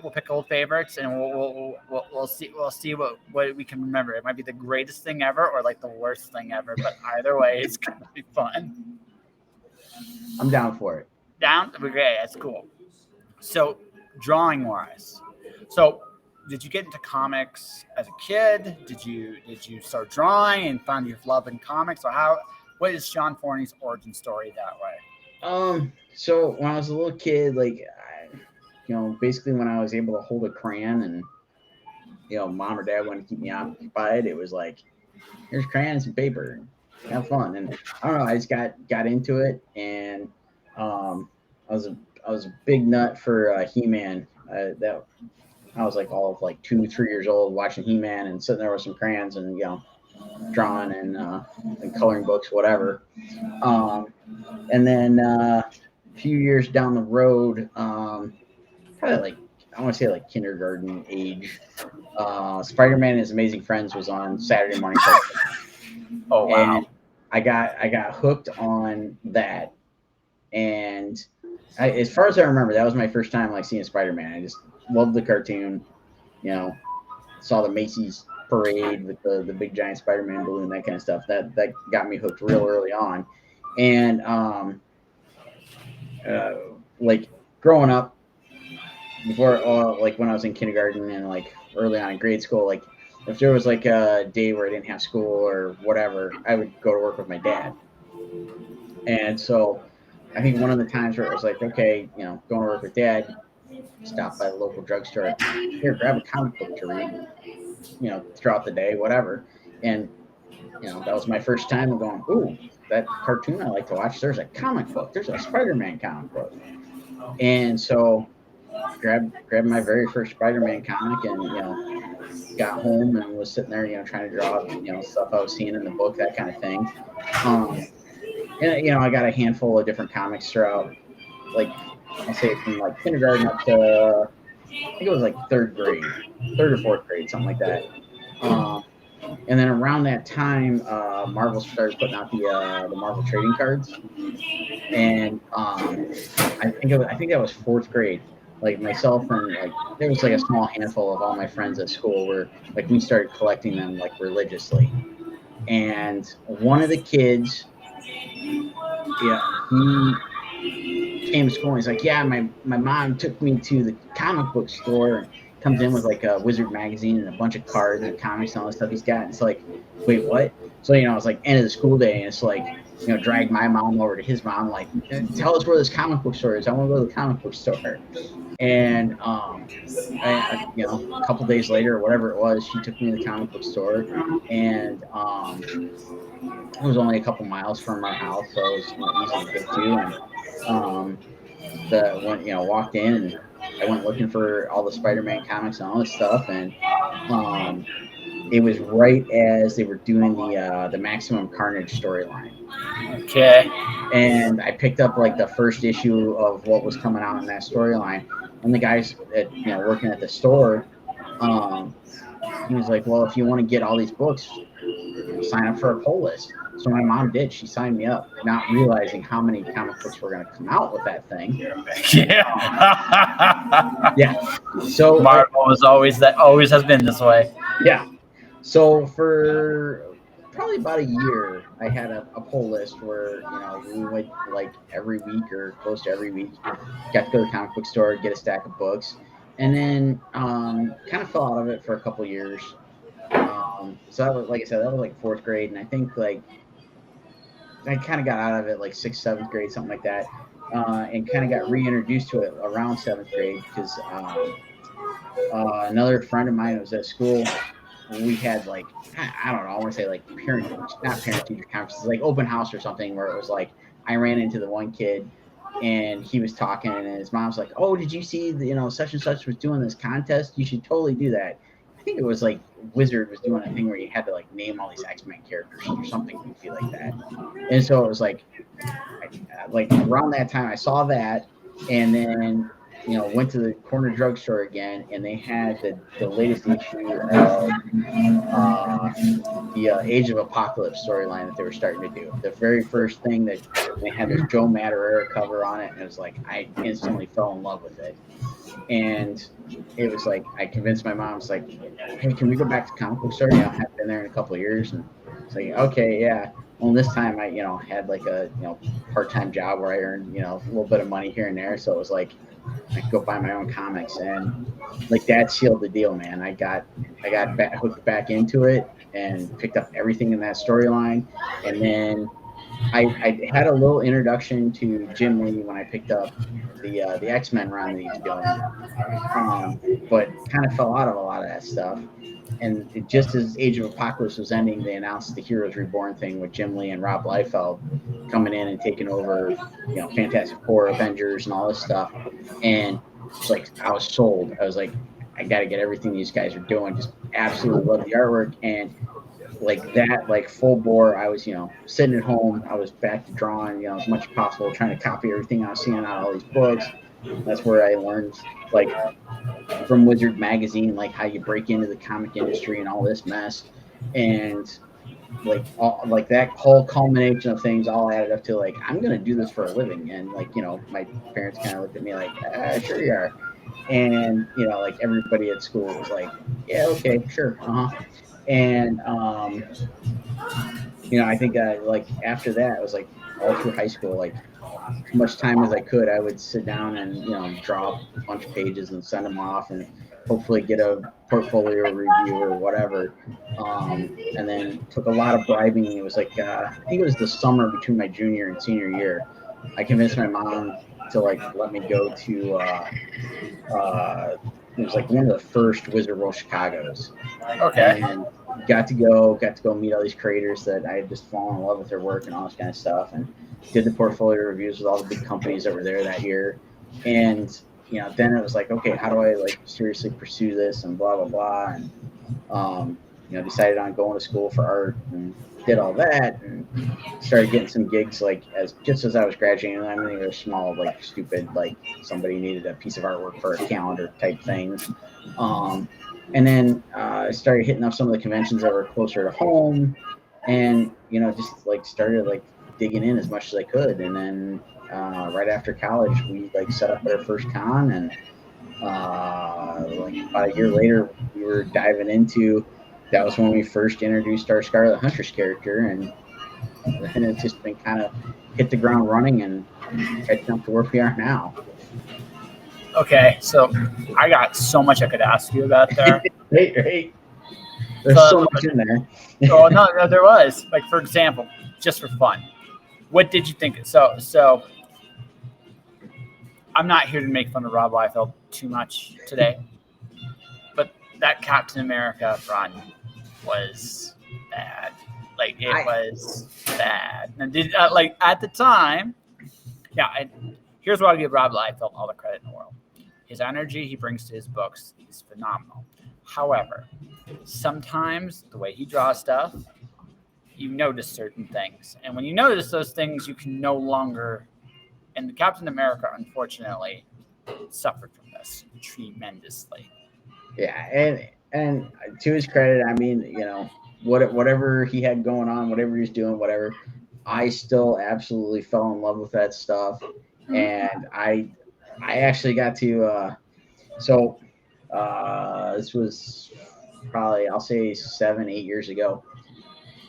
We'll pick old favorites, and we'll see what we can remember. It might be the greatest thing ever, or like the worst thing ever. But either way, it's gonna be fun. I'm down for it. Down? Okay, that's cool. So drawing wise, so did you get into comics as a kid? Did you start drawing and find your love in comics, or what is Sean Forney's origin story that way? So when I was a little kid, like, basically when I was able to hold a crayon and, mom or dad wanted to keep me occupied, it was like, here's crayons and paper, have fun. And I don't know, I just got into it, and I was a big nut for He-Man. That I was like all of like 2-3 years old watching He-Man and sitting there with some crayons and drawing and coloring books, whatever. And then a few years down the road, probably like I want to say like kindergarten age, Spider-Man and His Amazing Friends was on Saturday morning. Oh wow! And I got hooked on that, and as far as I remember, that was my first time like seeing Spider-Man. I just loved the cartoon. Saw the Macy's parade with the big giant Spider-Man balloon, that kind of stuff. That got me hooked real early on. And like growing up, before like when I was in kindergarten and like early on in grade school, like if there was like a day where I didn't have school or whatever, I would go to work with my dad. And so I think one of the times where it was like, okay, going to work with dad, stop by the local drugstore, here, grab a comic book to read, throughout the day, whatever. And that was my first time of going, ooh, that cartoon I like to watch, there's a comic book, there's a Spider-Man comic book. And so grabbed my very first Spider-Man comic and got home and was sitting there trying to draw stuff I was seeing in the book, that kind of thing. And I got a handful of different comics throughout, like I'll say from like kindergarten up to I think it was like third or fourth grade, something like that. And then around that time, Marvel started putting out the Marvel trading cards, and I think that was fourth grade. Like myself and like there was like a small handful of all my friends at school where like we started collecting them like religiously. And one of the kids, he came to school and he's like, yeah, my mom took me to the comic book store and comes in with like a Wizard magazine and a bunch of cards and comics and all this stuff he's got. And it's like, wait, what? So, it's like end of the school day and it's like, drag my mom over to his mom, like, tell us where this comic book store is. I want to go to the comic book store. And, a couple days later or whatever it was, she took me to the comic book store and it was only a couple miles from our house. So it was easy to get to. And walked in and I went looking for all the Spider-Man comics and all this stuff, and it was right as they were doing the Maximum Carnage storyline. Okay. And I picked up like the first issue of what was coming out in that storyline, and the guys working at the store, he was like, well, if you want to get all these books, sign up for a pull list. So my mom did. She signed me up, not realizing how many comic books were going to come out with that thing. Yeah. So Marvel always has been this way. Yeah. So for probably about a year, I had a pull list where we would like every week or close to every week got to go to the comic book store, get a stack of books, and then kind of fell out of it for a couple of years. So that was, like I said, that was like fourth grade, and I think like I kind of got out of it like 6th, 7th grade, something like that, and kind of got reintroduced to it around 7th grade because another friend of mine was at school. We had like, I don't know, I want to say like not parent-teacher conferences, like open house or something, where it was like I ran into the one kid and he was talking and his mom's like, oh, did you see such and such was doing this contest? You should totally do that. think it was like Wizard was doing a thing where you had to like name all these X-Men characters or something goofy like that. And so it was like around that time I saw that, and then went to the corner drugstore again, and they had the latest issue of the Age of Apocalypse storyline that they were starting to do. The very first thing that they had this Joe Madureira cover on it, and it was like I instantly fell in love with it. And it was like I convinced my mom. I was like, "Hey, can we go back to comic book store? I haven't been there in a couple of years." And it's like, "Okay, yeah." Well, this time I had like a part-time job where I earned a little bit of money here and there, so it was like I could go buy my own comics, and like that sealed the deal, man. I got hooked back into it and picked up everything in that storyline, and then I had a little introduction to Jim Lee when I picked up the X-Men run that he's doing, but kind of fell out of a lot of that stuff. And just as Age of Apocalypse was ending, they announced the Heroes Reborn thing with Jim Lee and Rob Liefeld coming in and taking over, Fantastic Four, Avengers, and all this stuff. And it's like I was sold. I was like, I got to get everything these guys are doing. Just absolutely love the artwork. And like that, like full bore, I was, sitting at home. I was back to drawing, as much as possible, trying to copy everything I was seeing out of all these books. That's where I learned, like, from Wizard magazine, like how you break into the comic industry and all this mess, and like that whole culmination of things all added up to like I'm gonna do this for a living. And like my parents kind of looked at me like, sure you are. And like everybody at school was like, yeah, okay, sure, and I think like after that it was like all through high school, like as much time as I could, I would sit down and draw a bunch of pages and send them off, and hopefully get a portfolio review or whatever. And then took a lot of bribing. It was like I think it was the summer between my junior and senior year. I convinced my mom to like let me go to. It was like one of the first Wizard World Chicago's. Okay. And got to go meet all these creators that I had just fallen in love with their work and all this kind of stuff, and did the portfolio reviews with all the big companies that were there that year. And then it was like, okay, how do I like seriously pursue this and blah blah blah. And decided on going to school for art and did all that, and started getting some gigs like just as I was graduating. I mean, they were small, like stupid, like somebody needed a piece of artwork for a calendar type things. And then I started hitting up some of the conventions that were closer to home, and just like started like digging in as much as I could. And then right after college, we like set up our first con, and like about a year later, we were diving into. That was when we first introduced our Scarlet Huntress character, and then it's just been kind of hit the ground running and catching up to where we are now. Okay, so I got so much I could ask you about there. Right. There's so much in there. Oh no, there was. Like, for example, just for fun, what did you think? So I'm not here to make fun of Rob Liefeld too much today, but that Captain America run was bad. Like, it was bad. And did like at the time, yeah. And here's what I'll give Rob Liefeld all the credit in the world. His energy he brings to his books is phenomenal. However, sometimes the way he draws stuff, you notice certain things. And when you notice those things, you can no longer. And Captain America, unfortunately, suffered from this tremendously. Yeah, and to his credit, I mean, whatever he had going on, whatever he was doing, whatever, I still absolutely fell in love with that stuff. And I actually got to this was probably, I'll say 7-8 years ago.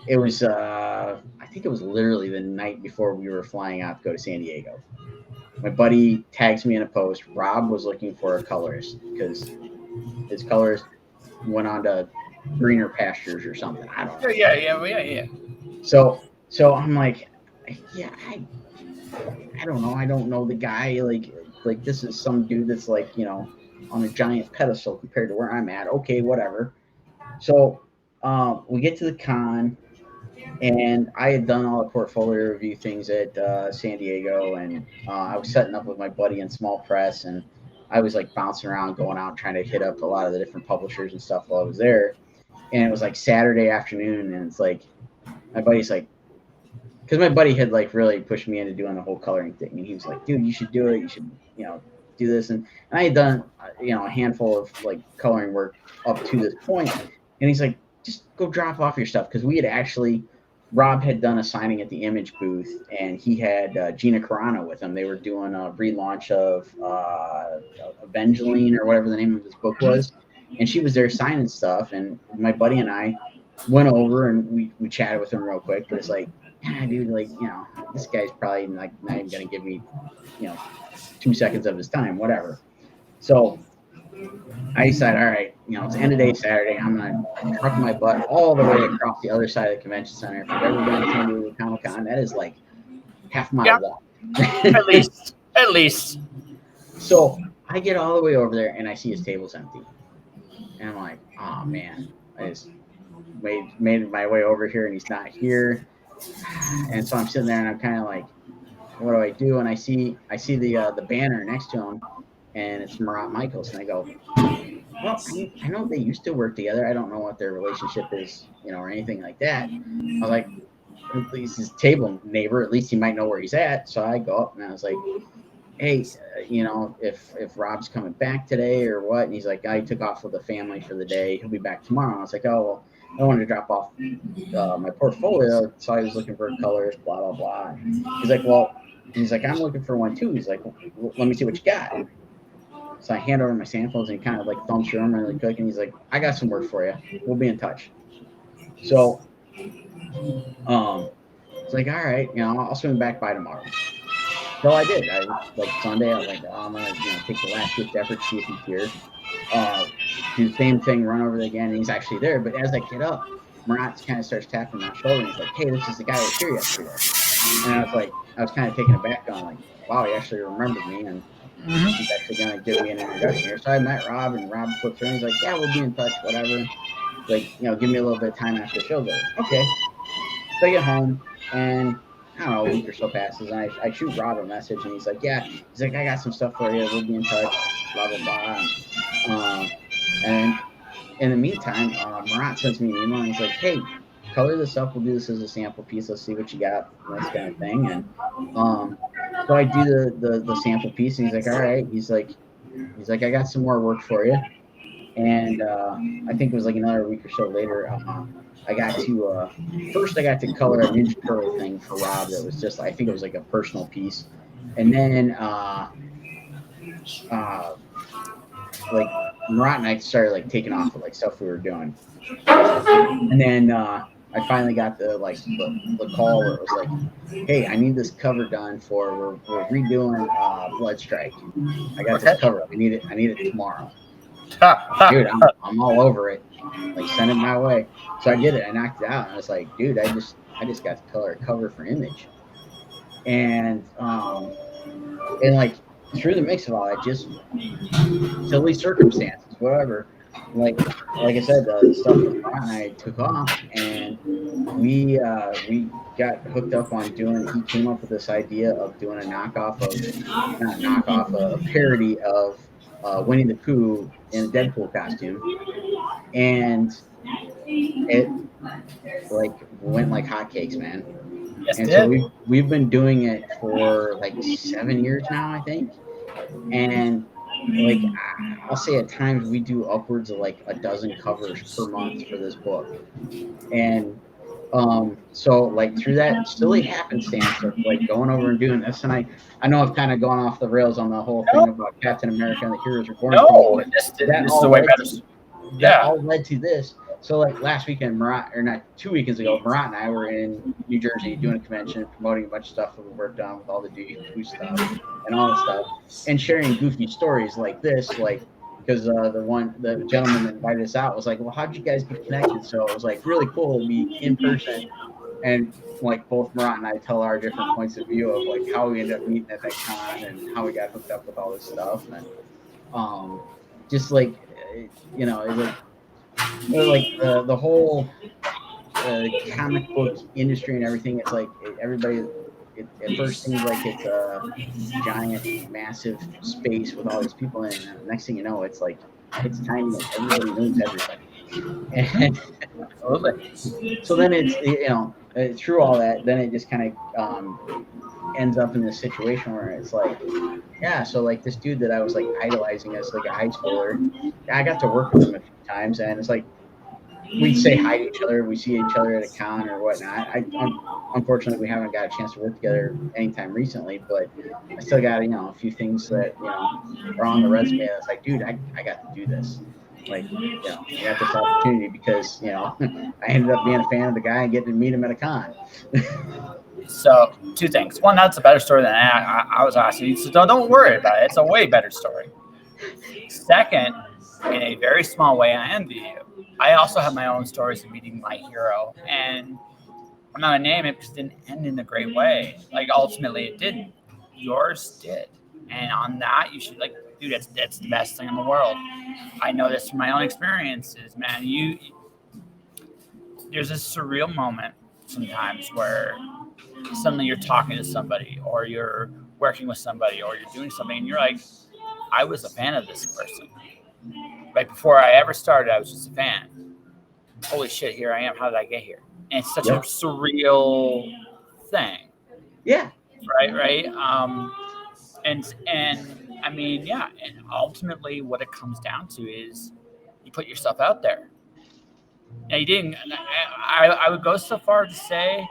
It was I think it was literally the night before we were flying out to go to San Diego. My buddy tags me in a post. Rob was looking for a colorist because his colorist went on to greener pastures or something. I don't know. Yeah. So I'm like, yeah, I don't know. I don't know the guy. Like this is some dude that's like, on a giant pedestal compared to where I'm at. Okay, whatever. So we get to the con, and I had done all the portfolio review things at San Diego, and I was setting up with my buddy in small press, and I was like bouncing around, going out, trying to hit up a lot of the different publishers and stuff while I was there. And it was like Saturday afternoon, and it's like my buddy's like, because my buddy had like really pushed me into doing the whole coloring thing, and he was like, "Dude, you should do it. You should, do this." And I had done, a handful of like coloring work up to this point, and he's like, "Just go drop off your stuff," because we had actually, Rob had done a signing at the Image booth, and he had Gina Carano with him. They were doing a relaunch of Evangeline or whatever the name of his book was, and she was there signing stuff. And my buddy and I went over and we chatted with him real quick, but it's like, dude, like, this guy's probably like not even gonna give me, 2 seconds of his time, whatever. So I decided, all right, it's end of day Saturday. I'm gonna truck my butt all the way across the other side of the convention center. If you've ever been to San Diego Comic Con, that is like half a mile walk. At least. So I get all the way over there and I see his table's empty, and I'm like, oh man, I just made my way over here and he's not here. And so I'm sitting there and I'm kind of like, what do I do? And I see the banner next to him, and it's Marat Michaels, and I go, well, I know they used to work together. I don't know what their relationship is, or anything like that. I was like, at least his table neighbor, at least he might know where he's at. So I go up and I was like, hey, if Rob's coming back today or what? And he's like, I took off with the family for the day. He'll be back tomorrow. And I was like, oh, well, I wanted to drop off my portfolio, so I was looking for colors, blah, blah, blah. And he's like, I'm looking for one too. He's like, well, let me see what you got. So I hand over my samples and he kind of like thumbs through them really quick. And he's like, I got some work for you. We'll be in touch. So it's like, all right, I'll swing back by tomorrow. So I did. Like Sunday, I was like, I'm going to take the last ditch effort to see if he's here. Do the same thing, run over there again, and he's actually there. But as I get up, Marat kind of starts tapping my shoulder, and he's like, hey, this is the guy that was here yesterday. And I was kind of taken aback, going like, wow, he actually remembered me, and he's actually going to give me an introduction here. So I met Rob, and Rob flipped through, and he's like, yeah, we'll be in touch, whatever. Like, give me a little bit of time after the show's over. Okay. So I get home, and I don't know, a week or so passes, and I shoot Rob a message, and he's like, I got some stuff for you, we'll be in touch, blah, blah, blah. And in the meantime, Marat sends me an email, and he's like, hey, color this up, we'll do this as a sample piece, let's see what you got, this kind of thing. And so I do the sample piece, and he's like, all right, he's like, I got some more work for you. And I think it was like another week or so later, I got to first I got to color a Ninja Turtle thing for Rob that was just, I think it was like a personal piece, and then like Marat and I started like taking off with like stuff we were doing, and then I finally got the call where it was like, hey, I need this cover done for we're redoing Blood Strike. I got this cover. I need it tomorrow. Dude, I'm all over it. Like, send it my way. So I did it. I knocked it out, and I was like, dude, I just got to color a cover for Image. And like through the mix of all that, just silly circumstances, whatever. Like I said, the stuff with Ron and I took off, and we got hooked up on doing. He came up with this idea of doing a parody of Winnie the Pooh in a Deadpool costume, and it like went like hotcakes, man. Yes, and so we've been doing it for like 7 years now, I think. And like I'll say at times we do upwards of like a dozen covers per month for this book. And so like through that silly happenstance of like going over and doing this, and I know I've kind of gone off the rails on the whole thing about Captain America and the Heroes Reborn. No, this is the way better. That all led to this. So like last weekend, 2 weekends ago, Marat and I were in New Jersey doing a convention, promoting a bunch of stuff that we worked on with all the Duty stuff and all this stuff, and sharing goofy stories like this, like because the gentleman that invited us out was like, well, how'd you guys get connected? So it was like really cool to be in person, and like both Marat and I tell our different points of view of like how we ended up meeting at that con and how we got hooked up with all this stuff, and just like it was like the whole comic book industry and everything. It's like everybody it at first seems like it's a giant, massive space with all these people in it. And the next thing you know, it's like it's tiny and everybody knows everybody. And Absolutely. so then it's through all that, then it just kind of ends up in this situation where it's like, yeah, so like this dude that I was like idolizing as like a high schooler, I got to work with him a few times, and it's like we'd say hi to each other, we see each other at a con or whatnot. Unfortunately, we haven't got a chance to work together anytime recently, but I still got a few things that are on the resume that's like, dude, I got to do this. Like, I got this opportunity because I ended up being a fan of the guy and getting to meet him at a con. So, two things. One, that's a better story than I was asking you. So don't worry about it. It's a way better story. Second, in a very small way, I envy you. I also have my own stories of meeting my hero, and I'm not gonna name it because it didn't end in a great way. Like ultimately, it didn't. Yours did, and on that, you should dude. That's the best thing in the world. I know this from my own experiences, man. There's a surreal moment sometimes where suddenly you're talking to somebody, or you're working with somebody, or you're doing something, and you're like, I was a fan of this person. Right before I ever started, I was just a fan. Holy shit, here I am. How did I get here? And it's such a surreal thing. Yeah. Right. And I mean, yeah. And ultimately, what it comes down to is you put yourself out there. Now, you didn't. I would go so far to say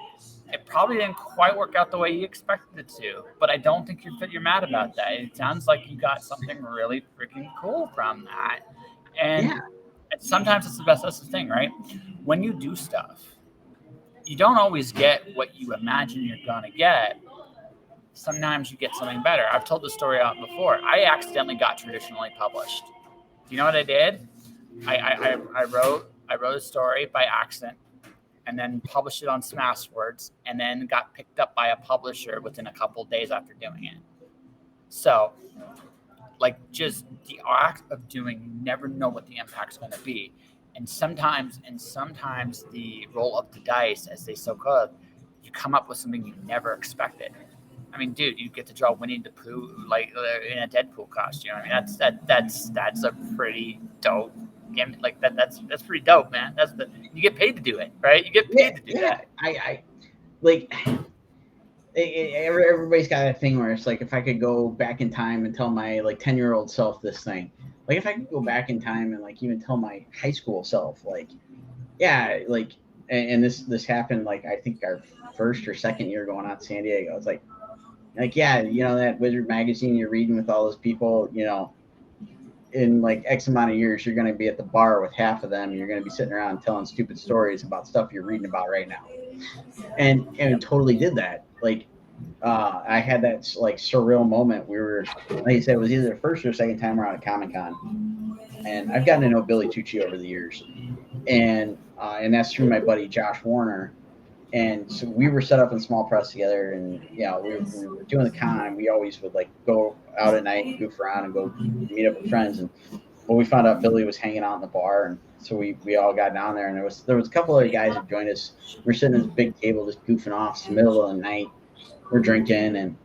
it probably didn't quite work out the way you expected it to, but I don't think you're mad about that. It sounds like you got something really freaking cool from that. And sometimes it's that's the thing, right? When you do stuff, you don't always get what you imagine you're gonna get. Sometimes you get something better. I've told the story out before. I accidentally got traditionally published. Do you know what I did? I wrote a story by accident, and then published it on Smashwords, and then got picked up by a publisher within a couple of days after doing it. So, just the act of doing, you never know what the impact's going to be. And sometimes the roll of the dice, as they so call it, you come up with something you never expected. I mean, dude, you get to draw Winnie the Pooh in a Deadpool costume. I mean, that's a pretty dope game. That's pretty dope, man. You get paid to do it, right? You get paid to do that. I everybody's got that thing where it's like, if I could go back in time and tell my 10-year-old self this thing, if I could go back in time and even tell my high school self, and this happened I think our first or second year going out to San Diego. It's that Wizard magazine you're reading with all those people, in X amount of years, you're going to be at the bar with half of them. And you're going to be sitting around telling stupid stories about stuff you're reading about right now. And it totally did that. I had that surreal moment. We were, like you said, it was either the first or second time around at Comic-Con. And I've gotten to know Billy Tucci over the years. And that's through my buddy Josh Warner. And so we were set up in small press together, and we were doing the con. We always would go out at night and goof around and go meet up with friends. And we found out Billy was hanging out in the bar, and so we all got down there. And there was a couple other guys that joined us. We're sitting at this big table just goofing off. It's the middle of the night. We're drinking, and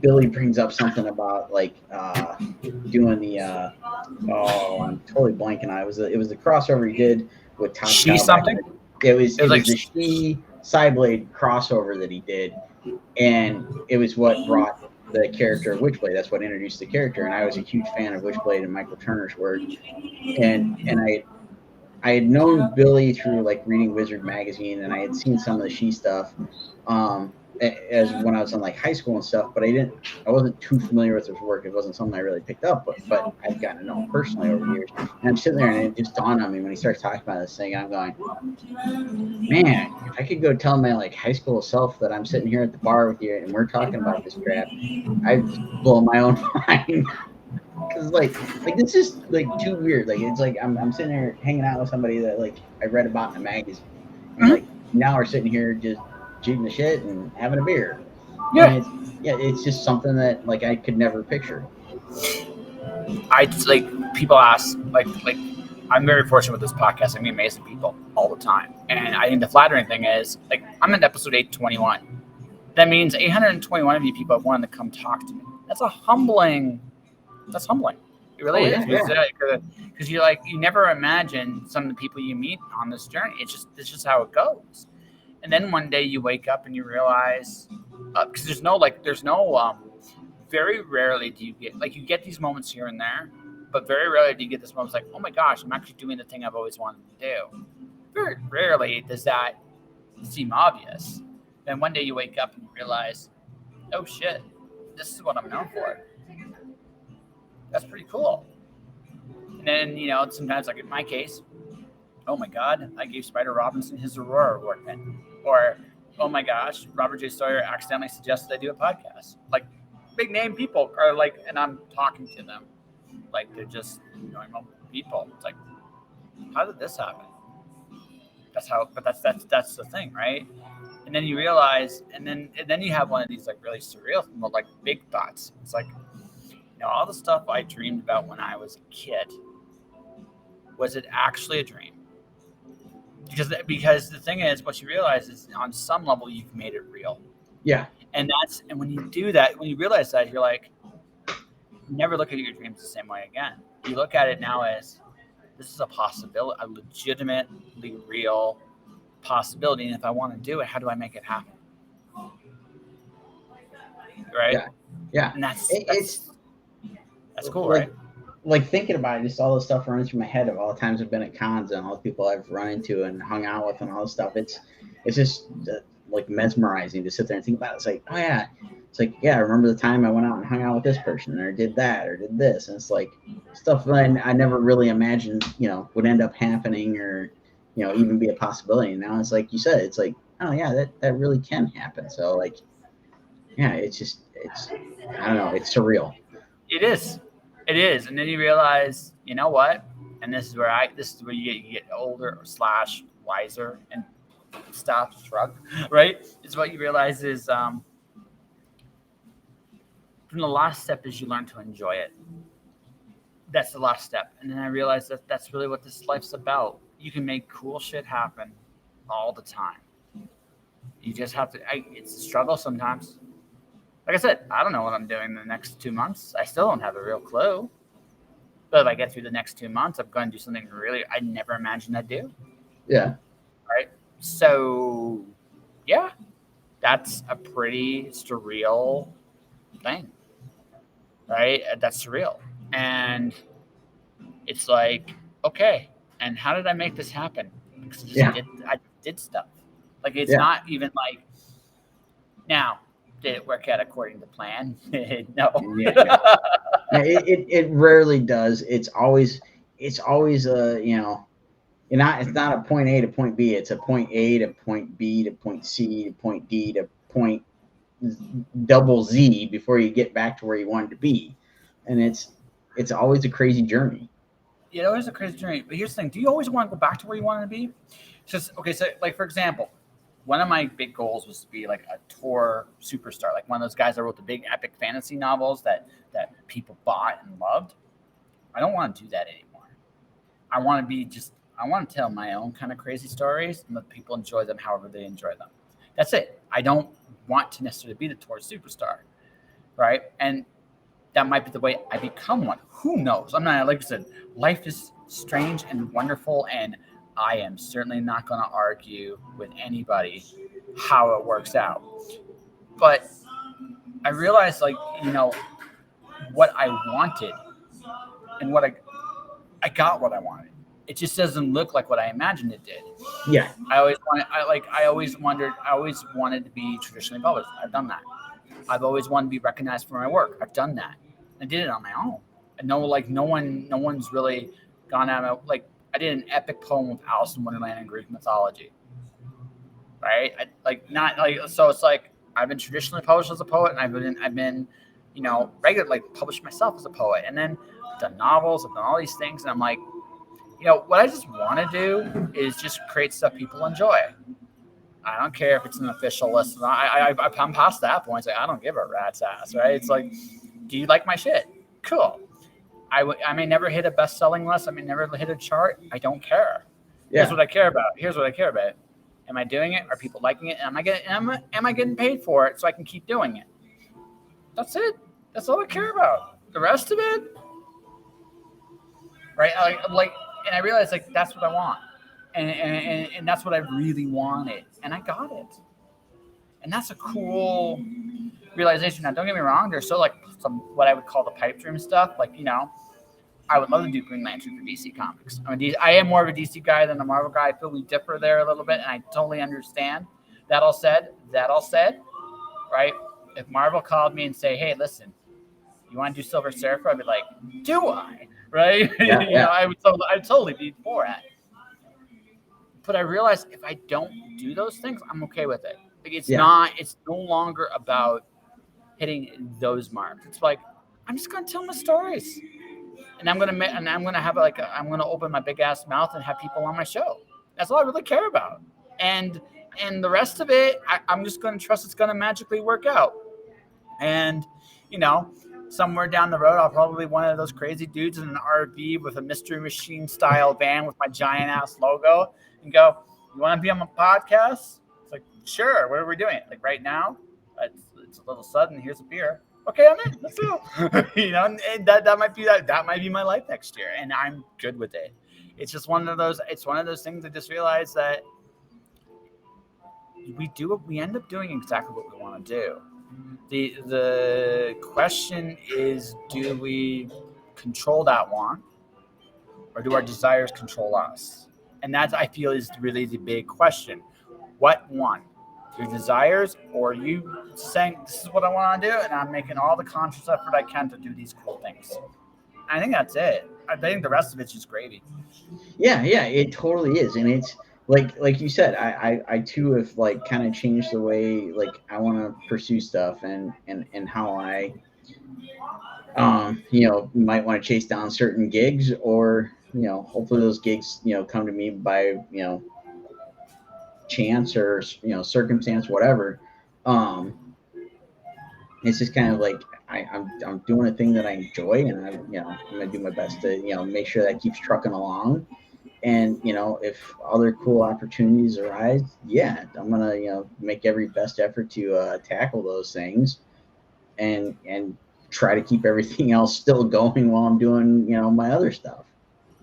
Billy brings up something about doing the I'm totally blanking on it. It was the crossover he did with Top She something. It was the She Sideblade crossover that he did, and it was what brought the character of Witchblade. That's what introduced the character, and I was a huge fan of Witchblade and Michael Turner's work, and I had known Billy through reading Wizard magazine, and I had seen some of the She stuff as when I was in high school and stuff, but I wasn't too familiar with his work. It wasn't something I really picked up, but I've gotten to know him personally over the years. And I'm sitting there, and it just dawned on me when he starts talking about this thing. I'm going, man, if I could go tell my high school self that I'm sitting here at the bar with you and we're talking about this crap, I'd blow my own mind. Because this is too weird. It's I'm sitting there hanging out with somebody that I read about in a magazine. And, now we're sitting here just shooting the shit and having a beer. Yeah. It's just something that I could never picture. People ask I'm very fortunate with this podcast. I meet amazing people all the time, and I think the flattering thing is I'm in episode 821. that means 821 of you people have wanted to come talk to me. That's humbling. It really is. Because you're like, you never imagine some of the people you meet on this journey. It's just how it goes. And then one day you wake up and you realize, because very rarely do you you get these moments here and there, but very rarely do you get this moment like, oh my gosh, I'm actually doing the thing I've always wanted to do. Very rarely does that seem obvious. Then one day you wake up and you realize, oh shit, this is what I'm known for. That's pretty cool. And then, sometimes, like in my case, oh my God, I gave Spider Robinson his Aurora Award pin. Or, oh my gosh, Robert J. Sawyer accidentally suggested I do a podcast. Like, big name people are like, and I'm talking to them. Like, they're just normal people. It's like, how did this happen? That's the thing, right? And then you realize, and then you have one of these like really surreal, like big thoughts. It's like, all the stuff I dreamed about when I was a kid, was it actually a dream? Because the thing is, what you realize is on some level you've made it real. Yeah. And when you do that, when you realize that, you're like, never look at your dreams the same way again. You look at it now as, this is a possibility, a legitimately real possibility. And if I want to do it, how do I make it happen? Right? Yeah. And that's cool, like, right? Like thinking about it, just all the stuff running through my head of all the times I've been at cons and all the people I've run into and hung out with and all this stuff. It's just like mesmerizing to sit there and think about it. It's like, oh yeah. It's like, yeah, I remember the time I went out and hung out with this person or did that or did this. And it's like stuff that I never really imagined, would end up happening or, even be a possibility. And now it's like you said, it's like, oh yeah, that really can happen. So like, yeah, it's I don't know, it's surreal. It is. And then you realize, you know what? And this is where you get older / wiser and stop, shrug, right? It's what you realize is from the last step is you learn to enjoy it. That's the last step. And then I realized that's really what this life's about. You can make cool shit happen all the time. You just have to, it's a struggle sometimes. Like I said, I don't know what I'm doing in the next 2 months. I still don't have a real clue. But if I get through the next 2 months, I'm going to do something really I never imagined I'd do. Yeah. Right? So, yeah, that's a pretty surreal thing. Right? That's surreal. And it's like, okay, and how did I make this happen? Because I did stuff. Like, it's not even like, now, did it work out according to plan? No. It rarely does. It's always it's not a point A to point B. It's a point A to point B to point C to point D to point double Z before you get back to where you wanted to be. And it's always a crazy journey. Yeah, it always a crazy journey. But here's the thing: do you always want to go back to where you wanted to be? It's just okay. So, like for example, one of my big goals was to be like a tour superstar, like one of those guys that wrote the big epic fantasy novels that people bought and loved. I don't want to do that anymore. I want to tell my own kind of crazy stories and let people enjoy them however they enjoy them. That's it. I don't want to necessarily be the tour superstar, right? And that might be the way I become one. Who knows? I'm not, like I said, life is strange and wonderful, and I am certainly not going to argue with anybody how it works out. But I realized, like, what I wanted and what I got what I wanted. It just doesn't look like what I imagined it did. Yeah. I always wanted to be traditionally published. I've done that. I've always wanted to be recognized for my work. I've done that. I did it on my own. And no one's really gone out. I did an epic poem with Alice in Wonderland in Greek mythology. Right? So it's like I've been traditionally published as a poet, and I've been regularly published myself as a poet, and then I've done novels, I've done all these things, and I'm like, what I just want to do is just create stuff people enjoy. I don't care if it's an official list. I'm past that point. It's like, I don't give a rat's ass, right? It's like, do you like my shit? Cool. I may never hit a best-selling list. I may never hit a chart. I don't care. Yeah. Here's what I care about. Am I doing it? Are people liking it? Am I getting paid for it so I can keep doing it? That's it. That's all I care about. The rest of it, right? And I realized like that's what I want, and that's what I really wanted, and I got it. And that's a cool realization. Now, don't get me wrong. There's still like some what I would call the pipe dream stuff. Like, I would love to do Green Lantern for DC Comics. I am more of a DC guy than a Marvel guy. I feel we differ there a little bit, and I totally understand. That all said, right? If Marvel called me and say, "Hey, listen, you want to do Silver Surfer?" I'd be like, "Do I?" Right? Yeah. I'd totally be for it. But I realized if I don't do those things, I'm okay with it. Like it's no longer about hitting those marks. It's like I'm just gonna tell my stories, and I'm gonna open my big ass mouth and have people on my show. That's all I really care about. And the rest of it, I'm just gonna trust it's gonna magically work out. And somewhere down the road, I'll probably be one of those crazy dudes in an RV with a Mystery Machine style van with my giant ass logo, and go, "You want to be on my podcast?" It's like, "Sure. What are we doing?" Like right now, it's a little sudden. Here's a beer. Okay, I'm in. Let's go. And that might be my life next year, and I'm good with it. It's just one of those. It's one of those things. I just realized that we end up doing exactly what we want to do. The question is, do we control that want, or do our desires control us? And that, I feel, is really the big question. What one? Your desires, or you saying, "This is what I want to do, and I'm making all the conscious effort I can to do these cool things." I think that's it. I think the rest of it's just gravy. Yeah, it totally is. And it's like you said, I too have like kind of changed the way like I want to pursue stuff, and how I might want to chase down certain gigs, or hopefully those gigs come to me by chance or circumstance, whatever. It's just kind of like I'm doing a thing that I enjoy, and I'm gonna do my best to make sure that keeps trucking along. And if other cool opportunities arise, I'm gonna make every best effort to tackle those things, and try to keep everything else still going while I'm doing my other stuff.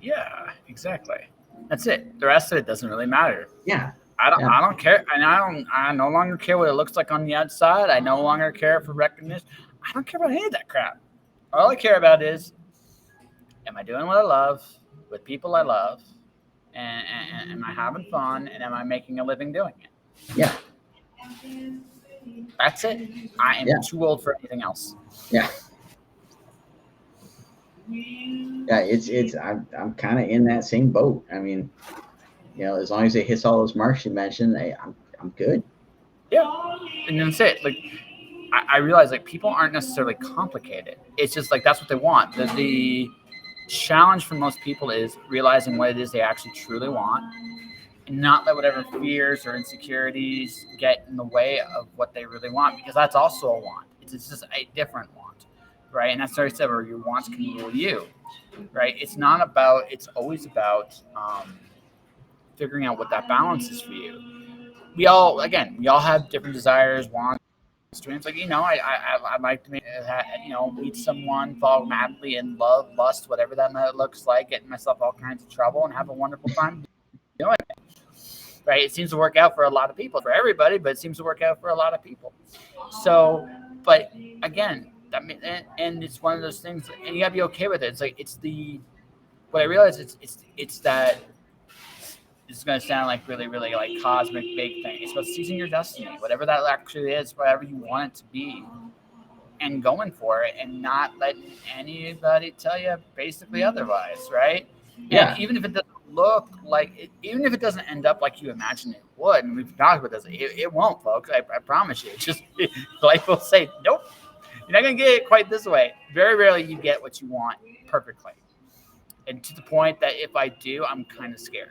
Yeah, exactly. That's it. The rest of it doesn't really matter. Yeah. I don't care, and I no longer care what it looks like on the outside. I no longer care for recognition. I don't care about any of that crap. All I care about is, am I doing what I love with people I love, and am I having fun, and am I making a living doing it? Yeah. That's it. I am too old for anything else. Yeah. Yeah, it's I'm kind of in that same boat. I mean, as long as it hits all those marks you mentioned, I'm good. Yeah, and that's it. Like I realize like people aren't necessarily complicated. It's just like that's what they want. The challenge for most people is realizing what it is they actually truly want, and not let whatever fears or insecurities get in the way of what they really want, because that's also a want. It's just a different want, right? And that's what I said, where your wants can rule you, right? It's always about figuring out what that balance is for you. We all have different desires, wants, dreams. Like I'd like to meet someone, fall madly in love, lust, whatever that looks like, getting myself all kinds of trouble, and have a wonderful time doing it. Right? It seems to work out for a lot of people, for everybody, but it seems to work out for a lot of people. So, but again, and it's one of those things, and you gotta be okay with it. It's like what I realize it's that. It's going to sound like really, really like cosmic big thing. It's about seizing your destiny, whatever that actually is, whatever you want it to be, and going for it, and not letting anybody tell you basically otherwise, right? Yeah. And even if it doesn't look like it, even if it doesn't end up like you imagine it would, and we've talked about this, it won't, folks. I promise you. It's just life will say, nope, you're not going to get it quite this way. Very rarely you get what you want perfectly, and to the point that if I do, I'm kind of scared.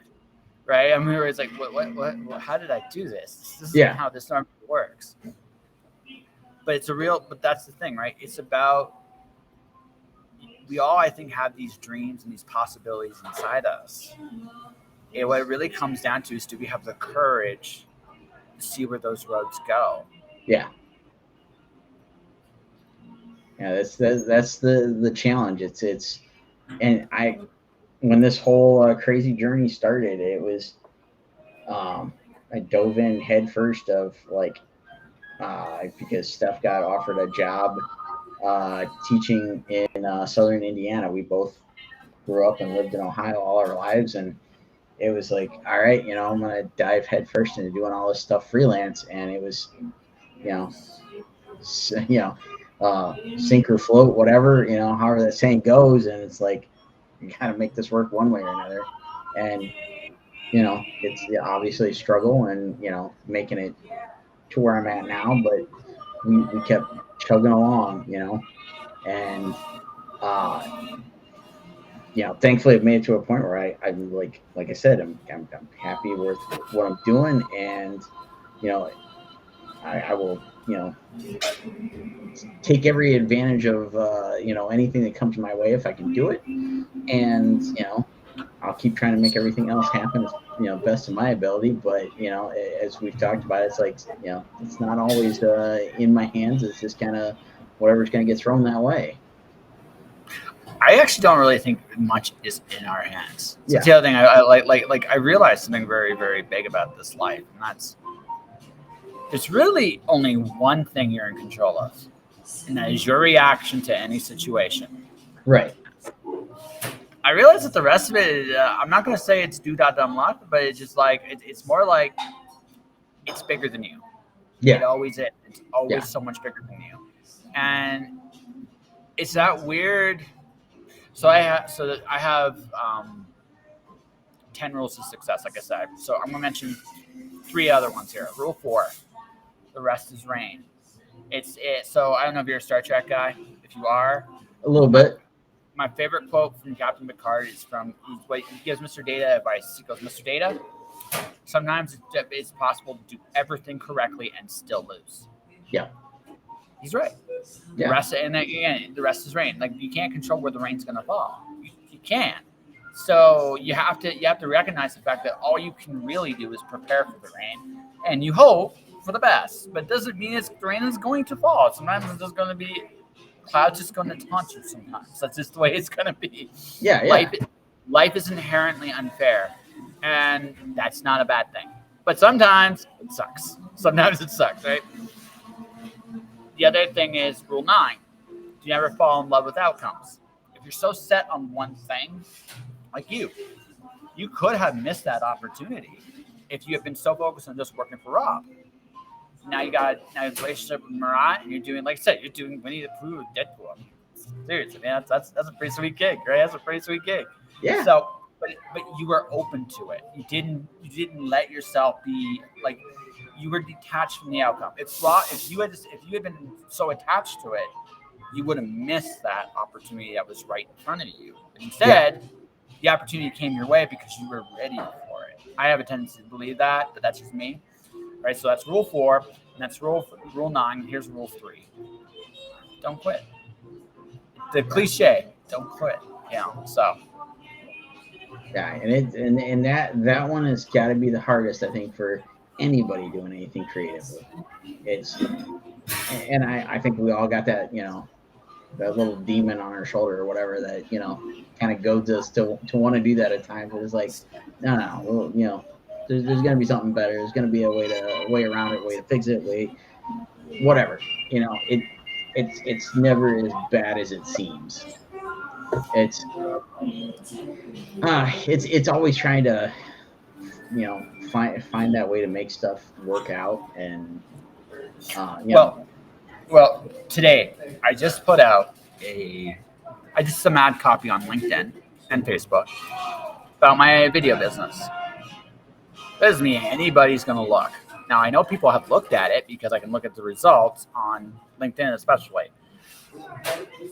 Right? I mean, it's like, what? How did I do this? This isn't how this normally works. But but that's the thing, right? It's about, we all, I think, have these dreams and these possibilities inside us. what it really comes down to is, do we have the courage to see where those roads go? Yeah. Yeah, that's the challenge. It's and when this whole crazy journey started, it was I dove in head first of like because Steph got offered a job teaching in southern Indiana. We both grew up and lived in Ohio all our lives, and it was like, all right, I'm gonna dive head first into doing all this stuff freelance, and it was, you know, sink or float, whatever, however that saying goes, and it's like you gotta make this work one way or another, and it's obviously a struggle, and making it to where I'm at now, but we kept chugging along, and thankfully I've made it to a point where I'm like I said, I'm happy with what I'm doing, and I will take every advantage of anything that comes my way if I can do it, and I'll keep trying to make everything else happen as best of my ability. But as we've talked about, it's like it's not always in my hands. It's just kind of whatever's going to get thrown that way. I actually don't really think much is in our hands. So Yeah. the other thing I like I realized something very, very big about this life, and that's there's really only one thing you're in control of, and that is your reaction to any situation. Right. I realize that the rest of it, I'm not going to say it's due to dumb luck, but it's just like it's more like it's bigger than you. Yeah. It always is. It's always so much bigger than you, and it's that weird. So I have 10 rules of success, like I said. So I'm going to mention 3 other ones here. Rule 4, the rest is rain. So I don't know if you're a Star Trek guy. If you are, a little bit. My favorite quote from Captain Picard is he gives Mr. Data advice. He goes, Mr. Data, sometimes it's possible to do everything correctly and still lose. Yeah. He's right. Yeah. The rest is rain. Like, you can't control where the rain's going to fall. You can't. So you have to recognize the fact that all you can really do is prepare for the rain, and you hope for the best. But it doesn't mean the rain is going to fall. Sometimes it's just going to be clouds just going to taunt you. Sometimes that's just the way it's going to be. Yeah. Life is inherently unfair, and that's not a bad thing. But sometimes it sucks. Right? The other thing is rule 9. You never fall in love with outcomes. If you're so set on one thing, like you could have missed that opportunity if you have been so focused on just working for Rob. Now you got a relationship with Marat, and you're doing, like I said, you're doing Winnie the Pooh with Deadpool. I mean, seriously, man, that's a pretty sweet gig, right? That's a pretty sweet gig. Yeah. So, but you were open to it. You didn't let yourself be like. You were detached from the outcome. If you had been so attached to it, you would have missed that opportunity that was right in front of you. But instead, the opportunity came your way because you were ready for it. I have a tendency to believe that, but that's just me. Right? So that's rule 4, and that's rule 9. Here's rule 3. Don't quit. The cliche, don't quit. So. Yeah, and that one has got to be the hardest, I think, for anybody doing anything creatively. And I think we all got that, that little demon on our shoulder or whatever that, kind of goads us to want to do that at times. It's like, no, well, there's going to be something better. There's going to be a way around it, a way to fix it, whatever. It's never as bad as it seems. It's always trying to, find that way to make stuff work out, and Well, today I just put out some ad copy on LinkedIn and Facebook about my video business. Doesn't mean anybody's going to look. Now, I know people have looked at it because I can look at the results on LinkedIn, especially.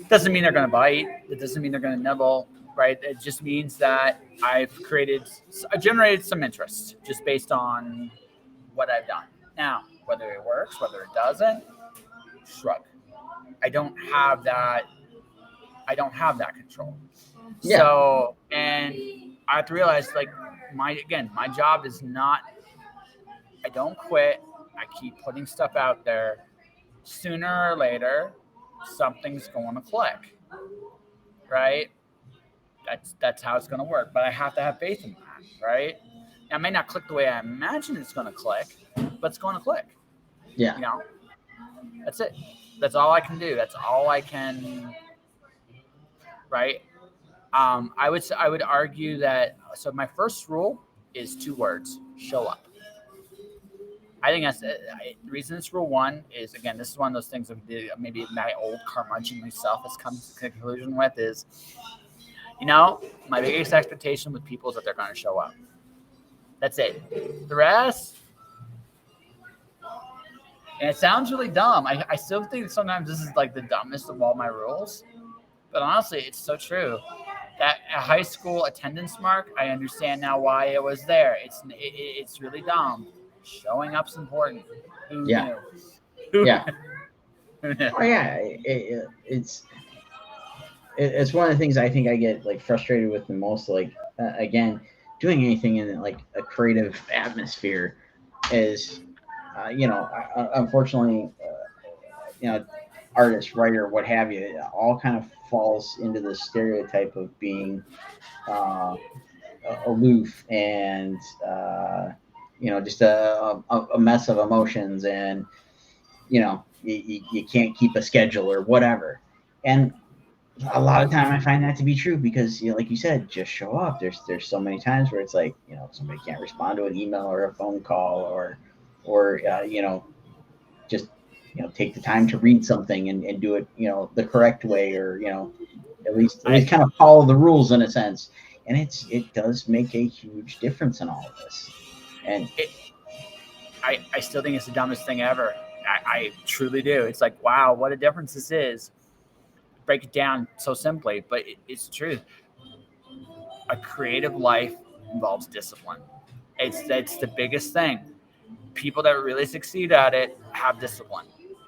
Doesn't mean they're going to bite. It doesn't mean they're going to nibble. Right? It just means that I generated some interest just based on what I've done. Now, whether it works, whether it doesn't, shrug. I don't have that control. Yeah. So, and I have to realize, like, my job is not. I don't quit. I keep putting stuff out there. Sooner or later, something's going to click, right? That's how it's going to work. But I have to have faith in that, right? It may not click the way I imagine it's going to click, but it's going to click. Yeah. You know, that's it. That's all I can do. That's all I can. Right. I would argue that. So my first rule is 2 words: show up. I think that's the reason it's rule 1 is, again, this is one of those things that maybe my old curmudgeonly self has come to the conclusion with is, my biggest expectation with people is that they're going to show up. That's it. The rest, and it sounds really dumb. I still think sometimes this is like the dumbest of all my rules, but honestly, it's so true. That a high school attendance mark, I understand now why it was there. It's really dumb. Showing up's important. Who Yeah. knew? Yeah. Who knew? Oh yeah, it's one of the things I think I get like frustrated with the most. Like again, doing anything in like a creative atmosphere is, unfortunately, artist, writer, what have you, it all kind of falls into the stereotype of being aloof and just a mess of emotions, and you can't keep a schedule or whatever. And a lot of time I find that to be true because, like you said, just show up. There's so many times where it's like, somebody can't respond to an email or a phone call or just take the time to read something and do it the correct way, or at least kind of follow the rules in a sense. And it does make a huge difference in all of this. And I still think it's the dumbest thing ever. I truly do. It's like, wow, what a difference this is. Break it down so simply, but it's true. A creative life involves discipline. It's the biggest thing. People that really succeed at it have discipline.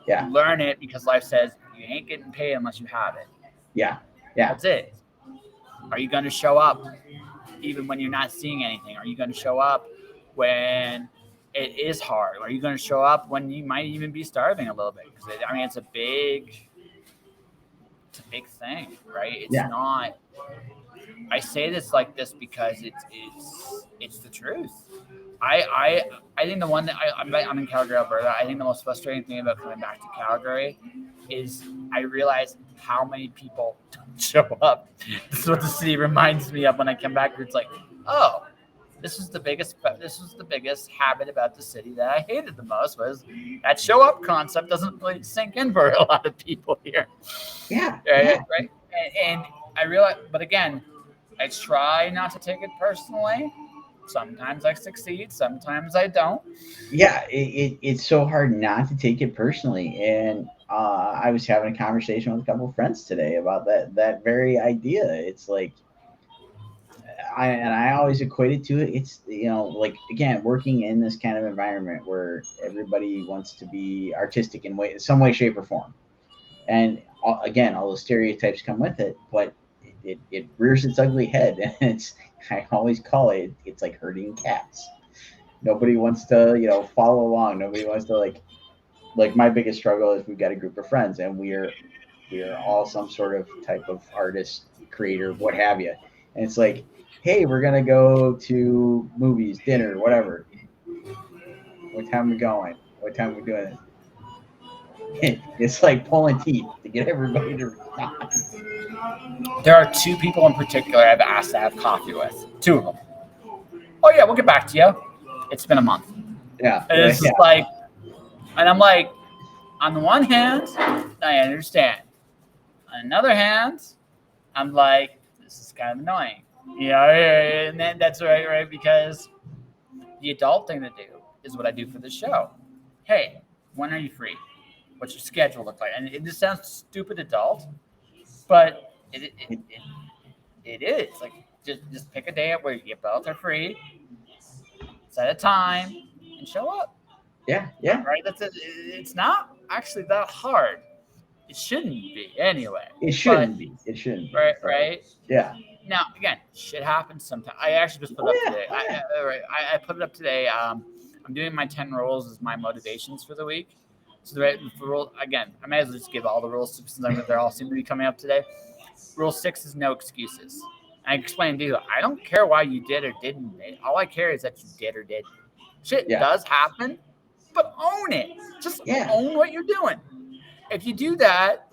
Yeah. You learn it because life says you ain't getting paid unless you have it. Yeah. That's it. Are you going to show up even when you're not seeing anything? Are you going to show up when it is hard? Are you going to show up when you might even be starving a little bit? Because it's a big thing, right? It's not. I say this like this because it's the truth. I think the one that I'm in Calgary, Alberta. I think the most frustrating thing about coming back to Calgary is I realize how many people don't show up. This is what the city reminds me of when I come back. It's like, oh, this was the biggest habit about the city that I hated the most, was that show up concept doesn't really sink in for a lot of people here. Yeah. Right. And I realize, but again, I try not to take it personally. Sometimes I succeed, sometimes I don't. Yeah, it's so hard not to take it personally. And I was having a conversation with a couple of friends today about that very idea. It's like, I always equate it to it. It's, like, again, working in this kind of environment where everybody wants to be artistic in some way, shape, or form. And again, all the stereotypes come with it, but it rears its ugly head, and I always call it's like herding cats. Nobody wants to follow along. Nobody wants to like my biggest struggle is we've got a group of friends, and we are all some sort of type of artist, creator, what have you. And it's like, hey, we're gonna go to movies, dinner, whatever. What time are we going? What time are we doing it? It's like pulling teeth to get everybody to respond. There are 2 people in particular I've asked to have coffee with. 2 of them. Oh yeah, we'll get back to you. It's been a month. Yeah. And it's just like, and I'm like, on the one hand, I understand. On another hand, I'm like, this is kind of annoying. And then that's right? Because the adult thing to do is what I do for the show. Hey, when are you free? What's your schedule look like? And it just sounds stupid adult, but it is. Like, just pick a day where you both are free, set a time, and show up. Yeah. Right? That's it. It's not actually that hard. It shouldn't be anyway. It shouldn't be. Right. Yeah. Now, again, shit happens sometimes. I actually just put it up today. Yeah. I put it up today. I'm doing my 10 rules as my motivations for the week. So the rule, again, I may as well just give all the rules since they're all seem to be coming up today. Rule 6 is no excuses. I explained to you, I don't care why you did or didn't. All I care is that you did or didn't. Shit does happen, but own it. Just own what you're doing. If you do that,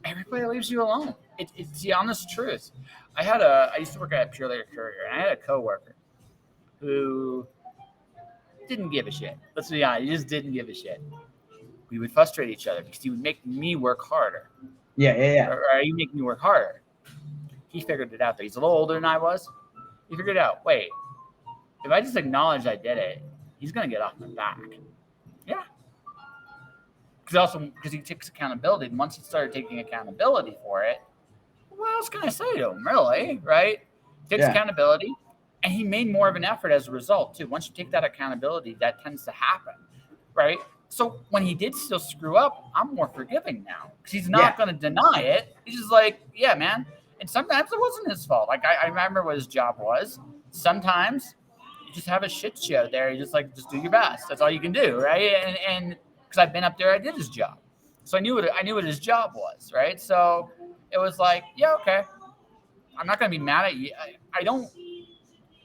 everybody leaves you alone. It's the honest truth. I used to work at a Pure Layer Courier, and I had a coworker who didn't give a shit. Let's be honest, he just didn't give a shit. We would frustrate each other because he would make me work harder. Or he'd make me work harder. He figured it out, though. He's a little older than I was. He figured out, wait, if I just acknowledge I did it, he's going to get off my back. Yeah. Because he takes accountability. And once he started taking accountability for it, what else can I say to him, really? Right? He takes accountability, and he made more of an effort as a result, too. Once you take that accountability, that tends to happen, right? So when he did still screw up, I'm more forgiving now because he's not going to deny it. He's just like, yeah, man. And sometimes it wasn't his fault. Like, I remember what his job was. Sometimes you just have a shit show there. You just do your best. That's all you can do, right? And because I've been up there, I did his job. So I knew what his job was, right? So it was like, yeah, okay. I'm not going to be mad at you. I don't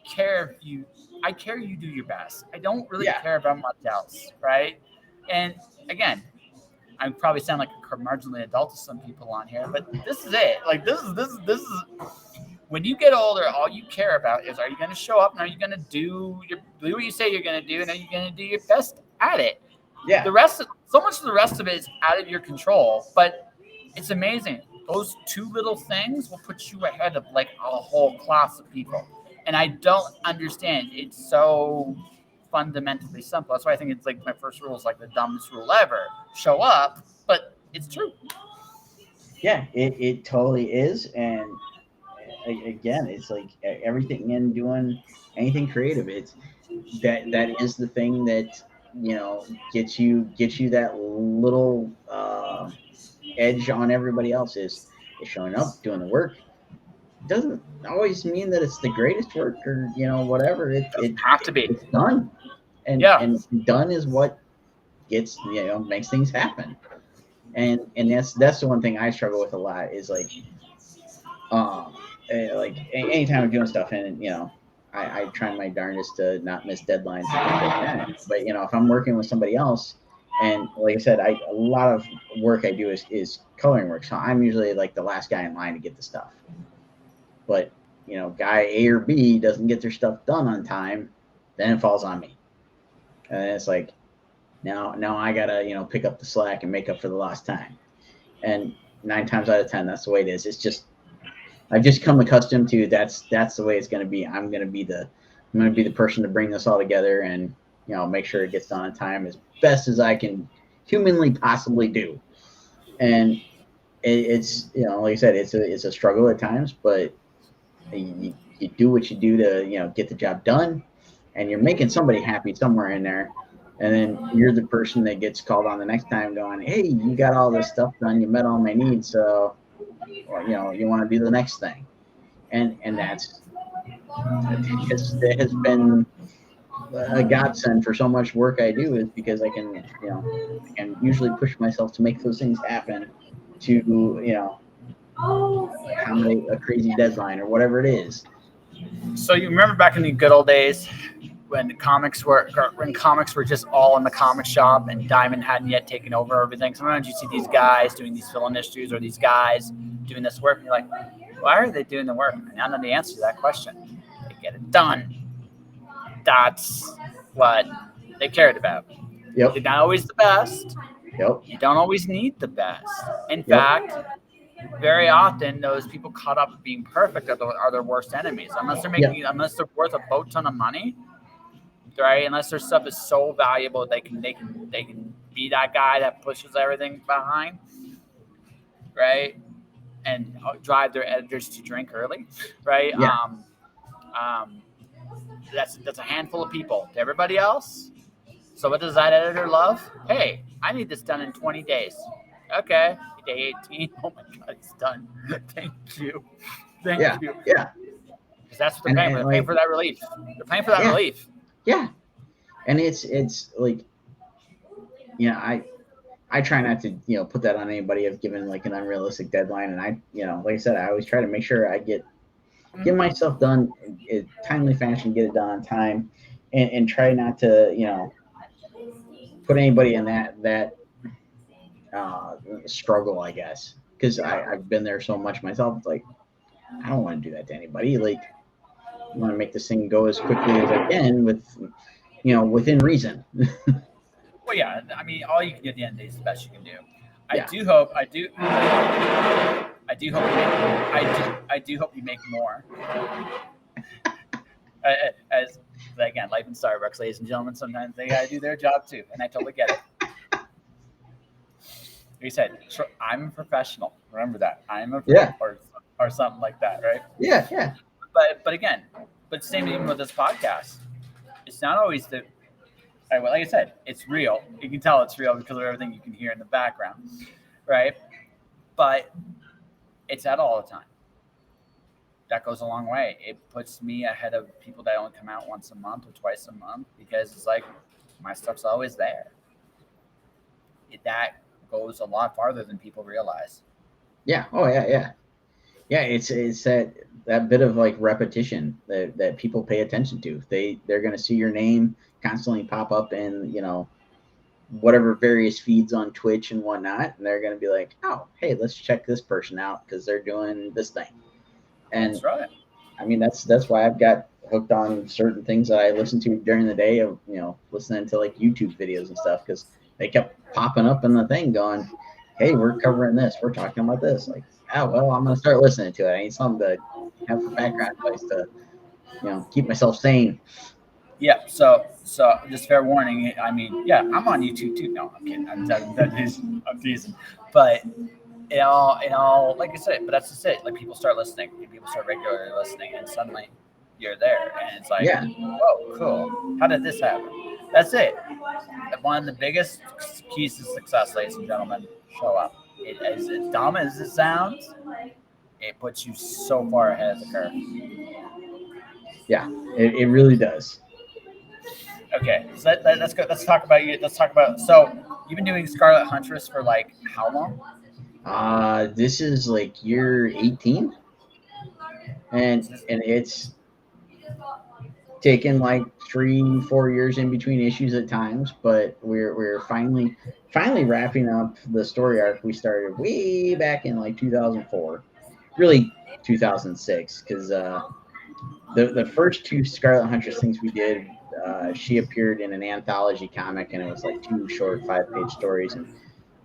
care I care you do your best. I don't really care about much else, right? And again, I probably sound like a marginally adult to some people on here, but this is it. Like this is when you get older, all you care about is, are you going to show up and are you going to do what you say you're going to do, and are you going to do your best at it? Yeah. So much of the rest of it is out of your control, but it's amazing. Those two little things will put you ahead of like a whole class of people. And I don't understand. It's so fundamentally simple. That's why I think it's like my first rule is like the dumbest rule ever. Show up, but it's true. Yeah, it totally is. And again, it's like everything in doing anything creative. It's that is the thing that, you know, gets you that little edge on everybody else is showing up, doing the work. Doesn't always mean that it's the greatest work or, you know, whatever. It have to be. It's done. And done is what gets, you know, makes things happen. And that's the one thing I struggle with a lot is like anytime I'm doing stuff, and you know, I try my darndest to not miss deadlines and things like that. But you know, if I'm working with somebody else, and like I said, a lot of work I do is coloring work, so I'm usually like the last guy in line to get the stuff. But you know, guy A or B doesn't get their stuff done on time, then it falls on me, and it's like now I gotta, you know, pick up the slack and make up for the lost time. And 9 times out of 10, that's the way it is. It's just I've just come accustomed to that's the way it's going to be. I'm going to be the person to bring this all together and, you know, make sure it gets done on time as best as I can humanly possibly do. And it's, you know, like I said, it's a struggle at times, but you do what you do to, you know, get the job done, and you're making somebody happy somewhere in there. And then you're the person that gets called on the next time going, hey, you got all this stuff done. You met all my needs. So, or, you know, you want to do the next thing. And that has been a godsend for so much work I do, is because I can, you know, I can usually push myself to make those things happen, to, you know, accommodate a crazy deadline or whatever it is. So you remember back in the good old days when comics were just all in the comic shop and Diamond hadn't yet taken over everything. Sometimes you see these guys doing these fill-in issues or these guys doing this work, and you're like, why are they doing the work? And I know the answer to that question. They get it done. That's what they cared about. Yep. You're not always the best. Yep. You don't always need the best. In fact, very often those people caught up being perfect are their worst enemies. Unless they're worth a boat ton of money, right? Unless their stuff is so valuable they can be that guy that pushes everything behind, right? And drive their editors to drink early, right? Yeah. That's a handful of people. To everybody else, so what does that editor love? Hey, I need this done in 20 days. Okay, day 18. Oh my God, it's done. Thank you. Thank you. Yeah. Because that's what they're paying for. They're paying for that relief. They're paying for that relief. Yeah. And it's like, you know, I try not to, you know, put that on anybody of giving like an unrealistic deadline. And I, you know, like I said, I always try to make sure I get myself done in timely fashion, get it done on time, and try not to, you know, put anybody in that struggle, I guess, because I've been there so much myself. It's like, I don't want to do that to anybody. Like, I want to make this thing go as quickly as I can with, you know, within reason. Well, yeah. I mean, all you can do at the end of the day is the best you can do. Yeah. I do hope you make more. As again, life in Starbucks, ladies and gentlemen, sometimes they gotta do their job too, and I totally get it. Like you said, I'm a professional. Remember that. I'm a or something like that, right? Yeah. But again, same even with this podcast. It's not always the like I said, it's real. You can tell it's real because of everything you can hear in the background, right? But it's that all the time. That goes a long way. It puts me ahead of people that only come out once a month or twice a month because it's like my stuff's always there. That goes a lot farther than people realize. Yeah. Oh yeah. It's that bit of like repetition that people pay attention to. They're gonna see your name constantly pop up in, you know, whatever various feeds on Twitch and whatnot, and they're gonna be like, oh, hey, let's check this person out because they're doing this thing. And that's right. I mean, that's why I've got hooked on certain things that I listen to during the day of, you know, listening to like YouTube videos and stuff because they kept popping up in the thing going, hey, we're covering this, we're talking about this. Like, oh, well, I'm going to start listening to it. I need something to have for background noise to, you know, keep myself sane. Yeah, so just fair warning. I mean, yeah, I'm on YouTube too. No, I'm kidding. I'm teasing. But it all, like I said, but that's just it. Like people start listening, and people start regularly listening, and suddenly you're there, and it's like, whoa, cool. How did this happen? That's it. One of the biggest keys to success, ladies and gentlemen, show up. As dumb as it sounds, it puts you so far ahead of the curve. Yeah, it really does. Okay, so let's go. Let's talk about you. Let's talk about. So you've been doing Scarlet Huntress for like how long? This is like year 18, and it's taken like 3-4 years in between issues at times, but we're finally wrapping up the story arc we started way back in like 2004, really 2006, because the first two Scarlet Huntress things we did, she appeared in an anthology comic, and it was like 2 short 5-page stories, and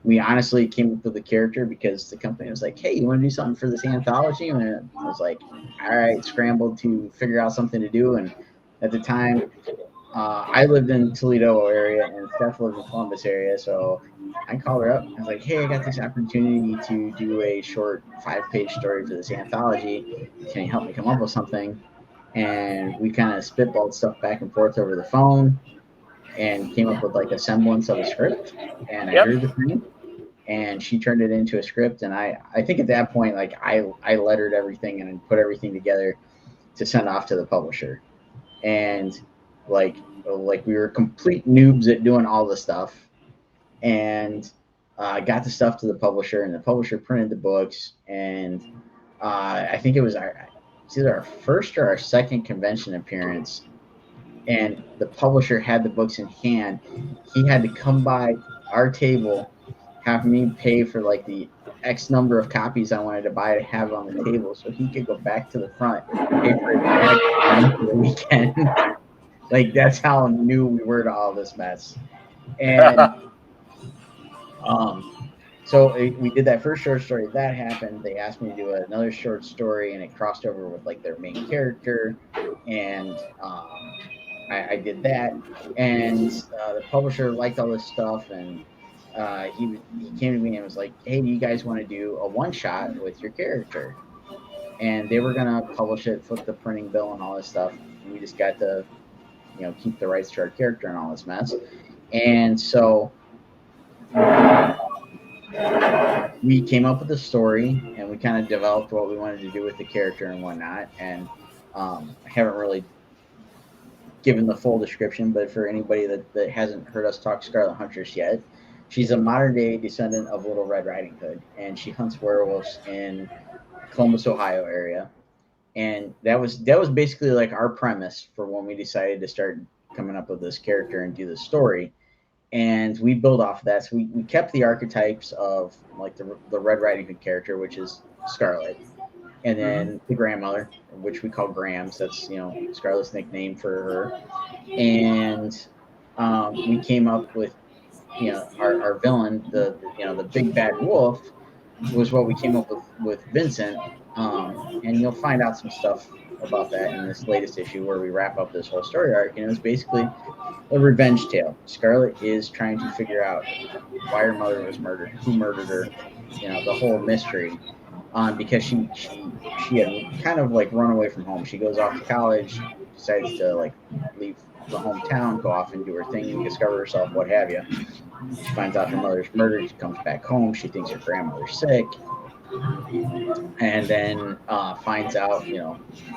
we honestly came up with the character because the company was like, hey, you want to do something for this anthology? And I was like, all right, scrambled to figure out something to do. And at the time, I lived in Toledo area and Steph lived in Columbus area. So I called her up. I was like, hey, I got this opportunity to do a short 5-page story for this anthology. Can you help me come up with something? And we kind of spitballed stuff back and forth over the phone and came up with like a semblance of a script. And I drew the thing. And she turned it into a script, and I think at that point, like I lettered everything and put everything together to send off to the publisher, and like we were complete noobs at doing all the stuff, and got the stuff to the publisher, and the publisher printed the books, and I think it was either our first or our second convention appearance, and the publisher had the books in hand. He had to come by our table, have me pay for like the X number of copies I wanted to buy to have on the table so he could go back to the front and pay for it for the weekend. Like, that's how new we were to all this mess. And so we did that first short story. That happened. They asked me to do another short story, and it crossed over with like their main character. And I did that. And the publisher liked all this stuff, and he came to me and was like, hey, do you guys want to do a one-shot with your character? And they were going to publish it, flip the printing bill and all this stuff. And we just got to, you know, keep the rights to our character and all this mess. And so we came up with a story, and we kind of developed what we wanted to do with the character and whatnot. And I haven't really given the full description, but for anybody that hasn't heard us talk Scarlet Huntress yet, she's a modern day descendant of Little Red Riding Hood, and she hunts werewolves in Columbus, Ohio area. And that was basically like our premise for when we decided to start coming up with this character and do this story. And we build off of that. So we kept the archetypes of like the Red Riding Hood character, which is Scarlet, and then the grandmother, which we call Grams. That's Scarlet's nickname for her. And we came up with our villain, the big bad wolf, was what we came up with Vincent. And you'll find out some stuff about that in this latest issue where we wrap up this whole story arc. And it's basically a revenge tale. Scarlet is trying to figure out why her mother was murdered, who murdered her, the whole mystery. Because she had kind of like run away from home. She goes off to college, decides to like leave the hometown, go off and do her thing, discover herself, what have you. She finds out her mother's murdered. She comes back home. She thinks her grandmother's sick, and then finds out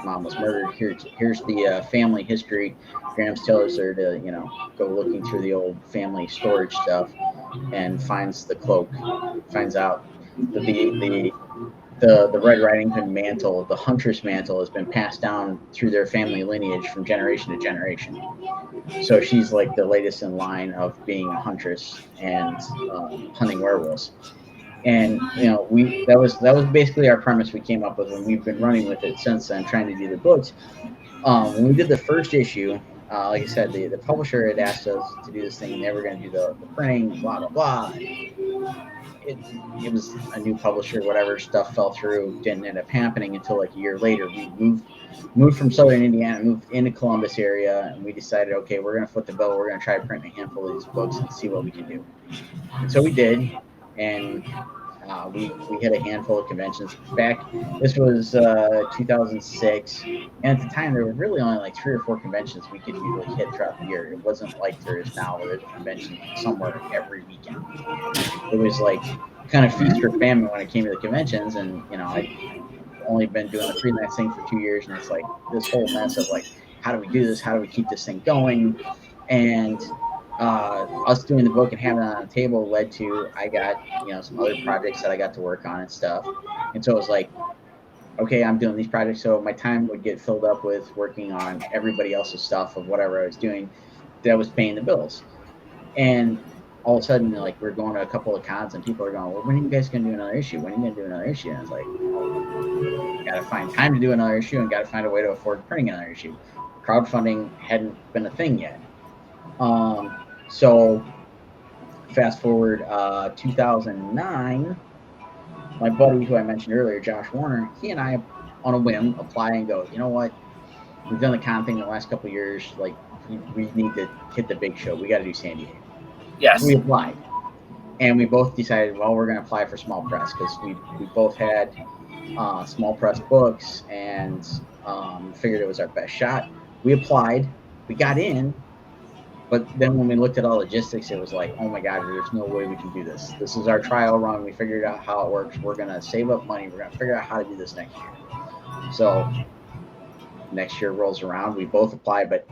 mom was murdered. Here's the family history. Grams tells her to go looking through the old family storage stuff, and finds the cloak. Finds out that the Red Riding Hood mantle, the Huntress mantle, has been passed down through their family lineage from generation to generation. So she's like the latest in line of being a huntress and hunting werewolves. And that was basically our premise we came up with, and we've been running with it since then, trying to do the books. When we did the first issue, like I said, the publisher had asked us to do this thing, and they were going to do the printing, blah blah blah. It was a new publisher, whatever, stuff fell through, didn't end up happening until like a year later. We moved from Southern Indiana, moved into Columbus area, and we decided, okay, we're going to foot the bill. We're going to try to print a handful of these books and see what we can do. And so we did, and we hit a handful of conventions. This was 2006, and at the time there were really only like 3 or 4 conventions we could usually hit throughout the year. It wasn't like there is now, where there's a convention somewhere every weekend. It was like kind of feast or famine when it came to the conventions, and I'd only been doing the freelance thing for 2 years, and it's like this whole mess of like, how do we do this? How do we keep this thing going? And us doing the book and having it on the table led to I got some other projects that I got to work on and stuff. And so it was like, okay, I'm doing these projects, so my time would get filled up with working on everybody else's stuff of whatever I was doing that was paying the bills. And all of a sudden, like, we're going to a couple of cons, and people are going, well, when are you guys going to do another issue? When are you going to do another issue? And it's like, well, got to find time to do another issue, and got to find a way to afford printing another issue. Crowdfunding hadn't been a thing yet. So fast forward 2009, my buddy who I mentioned earlier, Josh Warner, he and I on a whim apply and go, you know what? We've done the con thing the last couple of years. Like, we need to hit the big show. We got to do San Diego. Yes. So we applied, and we both decided, well, we're going to apply for small press, because we both had small press books, and figured it was our best shot. We applied, we got in. But then when we looked at all logistics, it was like, oh my God, there's no way we can do this. This is our trial run. We figured out how it works. We're going to save up money. We're going to figure out how to do this next year. So next year rolls around. We both apply, but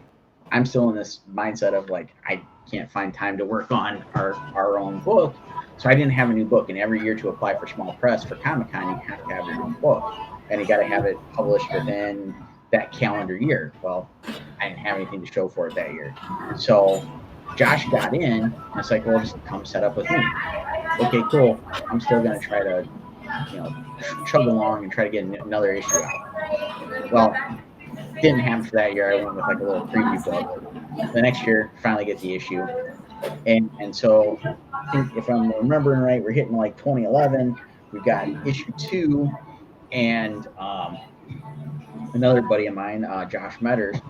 I'm still in this mindset of like, I can't find time to work on our own book. So I didn't have a new book. And every year to apply for small press for Comic-Con, you have to have your own book. And you got to have it published within that calendar year. Well, I didn't have anything to show for it that year. So Josh got in, and it's like, well, just come set up with me. Okay, cool. I'm still going to try to, chug along and try to get another issue out. Well, didn't happen for that year. I went with like a little preview book. The next year, finally get the issue. And so I think if I'm remembering right, we're hitting like 2011. We've got issue 2, and another buddy of mine, Josh Metters,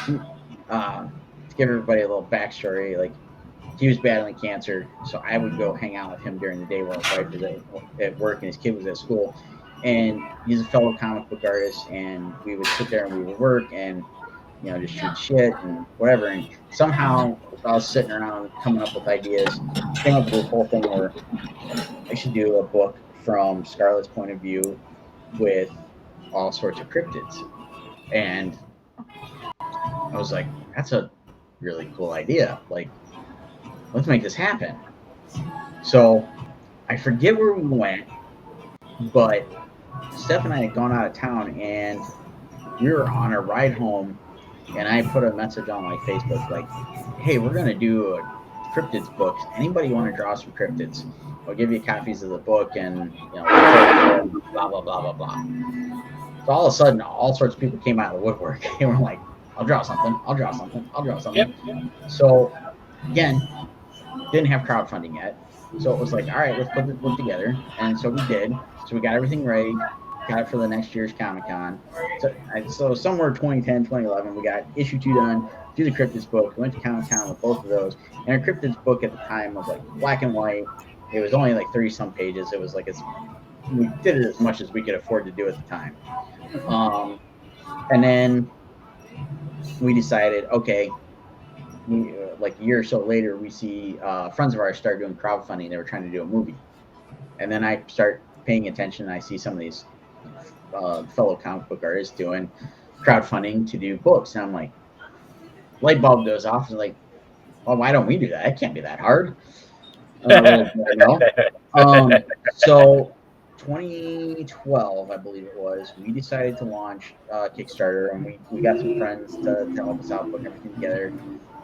to give everybody a little backstory, like, he was battling cancer, so I would go hang out with him during the day while his wife was at work and his kid was at school. And he's a fellow comic book artist, and we would sit there and we would work and just shoot shit and whatever. And somehow I was sitting around coming up with ideas, came up with this whole thing where I should do a book from Scarlet's point of view with all sorts of cryptids. And I was like, that's a really cool idea. Like, let's make this happen. So I forget where we went, but Steph and I had gone out of town, and we were on a ride home, and I put a message on my Facebook like, hey, we're going to do a cryptids book. Anybody want to draw some cryptids? I'll give you copies of the book, and blah, blah, blah, blah, blah. So all of a sudden, all sorts of people came out of the woodwork, and we're like, I'll draw something. I'll draw something. I'll draw something. Yep. So again, didn't have crowdfunding yet. So it was like, all right, let's put this book together. And so we did. So we got everything ready, got it for the next year's Comic-Con. So somewhere 2010, 2011, we got issue 2 done, do the Cryptids book, went to Comic-Con with both of those. And our Cryptids book at the time was like black and white. It was only like 30-some pages. It was like, we did it as much as we could afford to do at the time. And then we decided, okay, like a year or so later, we see friends of ours start doing crowdfunding. They were trying to do a movie. And then I start paying attention, and I see some of these fellow comic book artists doing crowdfunding to do books. And I'm like, light bulb goes off. And like, well, why don't we do that? It can't be that hard. So 2012, I believe it was, we decided to launch Kickstarter, and we got some friends to help us out, put everything together.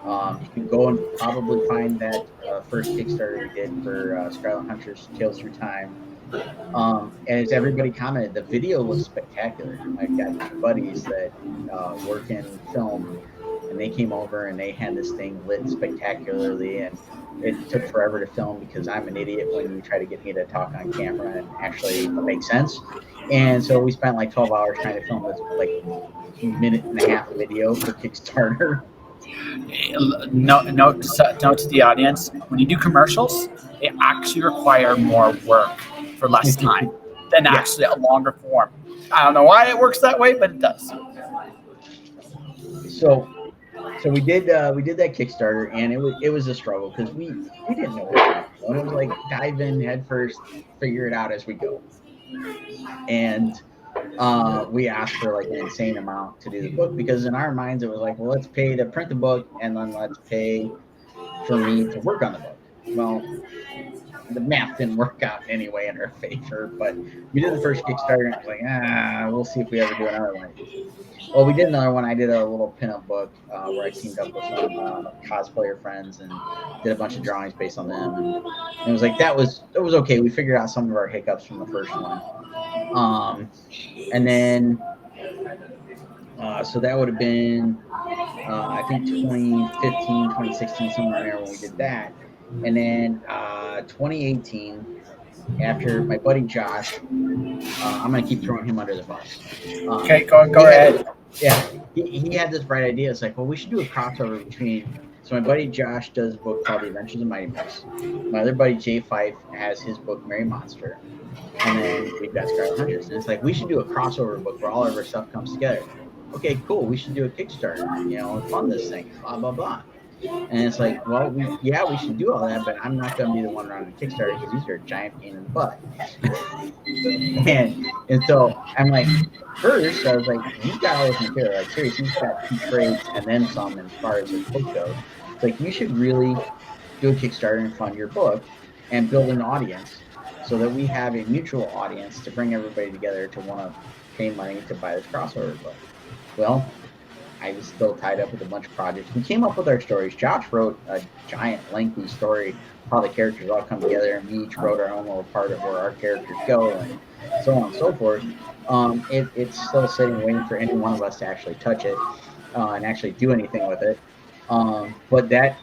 You can go and probably find that first Kickstarter we did for Scarlet Huntress, Tales Through Time. And as everybody commented, the video was spectacular. I've got buddies that work in film, and they came over and they had this thing lit spectacularly, and it took forever to film because I'm an idiot when you try to get me to talk on camera and actually make sense. And so we spent like 12 hours trying to film this like minute and a half video for Kickstarter. Note to the audience: when you do commercials, they actually require more work for less time than actually a longer form. I don't know why it works that way, but it does. So we did that Kickstarter, and it was a struggle because we didn't know what to do. It was like dive in head first, figure it out as we go. And we asked for like an insane amount to do the book because in our minds it was like, well, let's pay to print the book, and then let's pay for me to work on the book. Well, the math didn't work out anyway in our favor, but we did the first Kickstarter, and I was like, we'll see if we ever do another one. Well, we did another one. I did a little pinup book where I teamed up with some cosplayer friends and did a bunch of drawings based on them. And it was like, that was okay. We figured out some of our hiccups from the first one. And then, so that would have been, I think 2015, 2016, somewhere there when we did that. And then 2018, after my buddy Josh, I'm going to keep throwing him under the bus. Okay, go ahead. He had this bright idea. It's like, well, we should do a crossover between. So my buddy Josh does a book called The Adventures of Mighty Mouse. My other buddy Jay Fyke has his book Merry Monster. And then we've got Scarlet Huntress. And it's like, we should do a crossover book where all of our stuff comes together. Okay, cool. We should do a Kickstarter, and fund this thing, blah, blah, blah. And it's like, well, we should do all that, but I'm not going to be the one running the Kickstarter because these are a giant pain in the butt. and so I'm like, first, I was like, you've got all this material. Like, seriously, you've got 2 trades and then some as far as the book goes. It's like, you should really do a Kickstarter and fund your book and build an audience so that we have a mutual audience to bring everybody together to want to pay money to buy this crossover book. Well, I was still tied up with a bunch of projects. We came up with our stories. Josh wrote a giant, lengthy story, how the characters all come together, and we each wrote our own little part of where our characters go, and so on and so forth. It's still sitting, waiting for any one of us to actually touch it and actually do anything with it. But that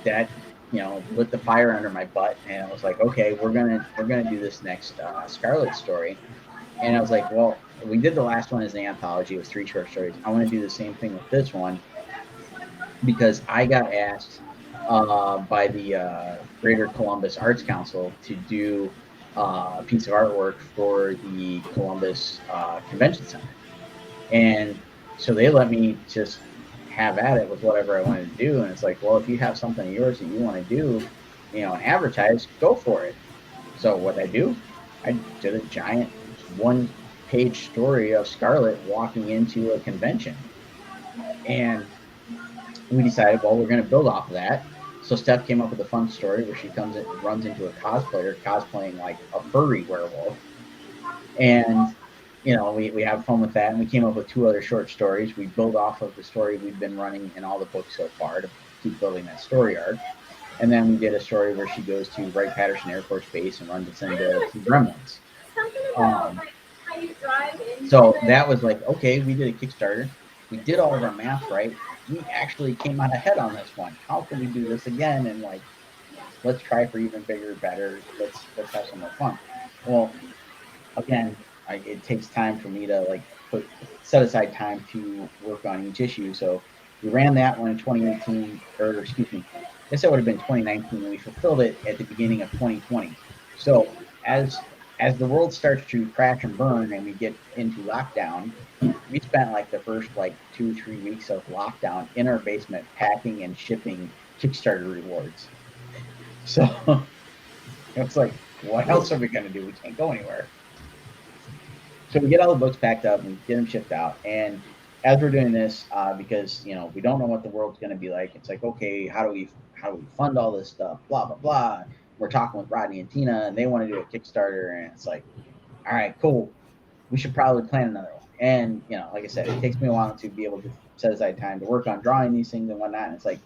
lit the fire under my butt, and I was like, okay, we're gonna do this next Scarlet story. And I was like, well, we did the last one as an anthology. It was 3 short stories. I want to do the same thing with this one because I got asked by the Greater Columbus Arts Council to do a piece of artwork for the Columbus Convention Center. And so they let me just have at it with whatever I wanted to do. And it's like, well, if you have something of yours that you want to do, and advertise, go for it. So what I do, I did a giant 1 page story of Scarlet walking into a convention. And we decided, well, we're going to build off of that. So Steph came up with a fun story where she comes in, runs into a cosplayer cosplaying like a furry werewolf. And, we have fun with that. And we came up with 2 other short stories. We build off of the story we've been running in all the books so far to keep building that story arc. And then we did a story where she goes to Wright-Patterson Air Force Base and runs us into some gremlins. So that was like, okay, we did a Kickstarter. We did all of our math right. We actually came out ahead on this one. How can we do this again? And like, let's try for even bigger, better. Let's have some more fun. Well, again, it takes time for me to like set aside time to work on each issue. So we ran that one in 2018, or excuse me, I guess that would have been 2019, and we fulfilled it at the beginning of 2020. So as the world starts to crash and burn and we get into lockdown, we spent like the first like 2-3 weeks of lockdown in our basement packing and shipping Kickstarter rewards. So it's like, what else are we going to do? We can't go anywhere. So we get all the books packed up and get them shipped out. And as we're doing this, because we don't know what the world's going to be like, it's like, okay, how do we fund all this stuff? Blah blah blah. We're talking with Rodney and Tina, and they want to do a Kickstarter, and it's like, all right, cool. We should probably plan another one. And like I said, it takes me a while to be able to set aside time to work on drawing these things and whatnot. And it's like,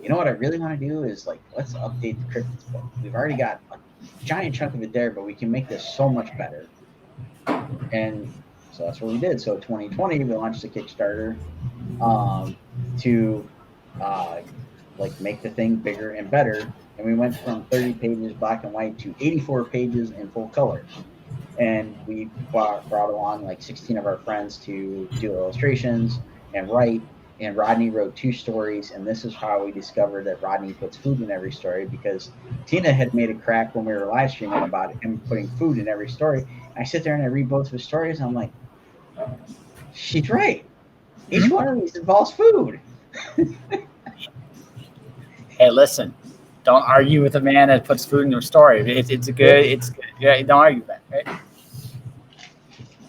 what I really want to do is like, let's update the Cryptids book. We've already got a giant chunk of it there, but we can make this so much better. And so that's what we did. So 2020, we launched the Kickstarter to like make the thing bigger and better. And we went from 30 pages black and white to 84 pages in full color. And we brought along like 16 of our friends to do illustrations and write. And Rodney wrote 2 stories. And this is how we discovered that Rodney puts food in every story, because Tina had made a crack when we were live streaming about him putting food in every story. And I sit there and I read both of his stories. And I'm like, she's right. Each one of these involves food. Hey, listen, don't argue with a man that puts food in your story. It's good. Yeah, don't argue with that, right?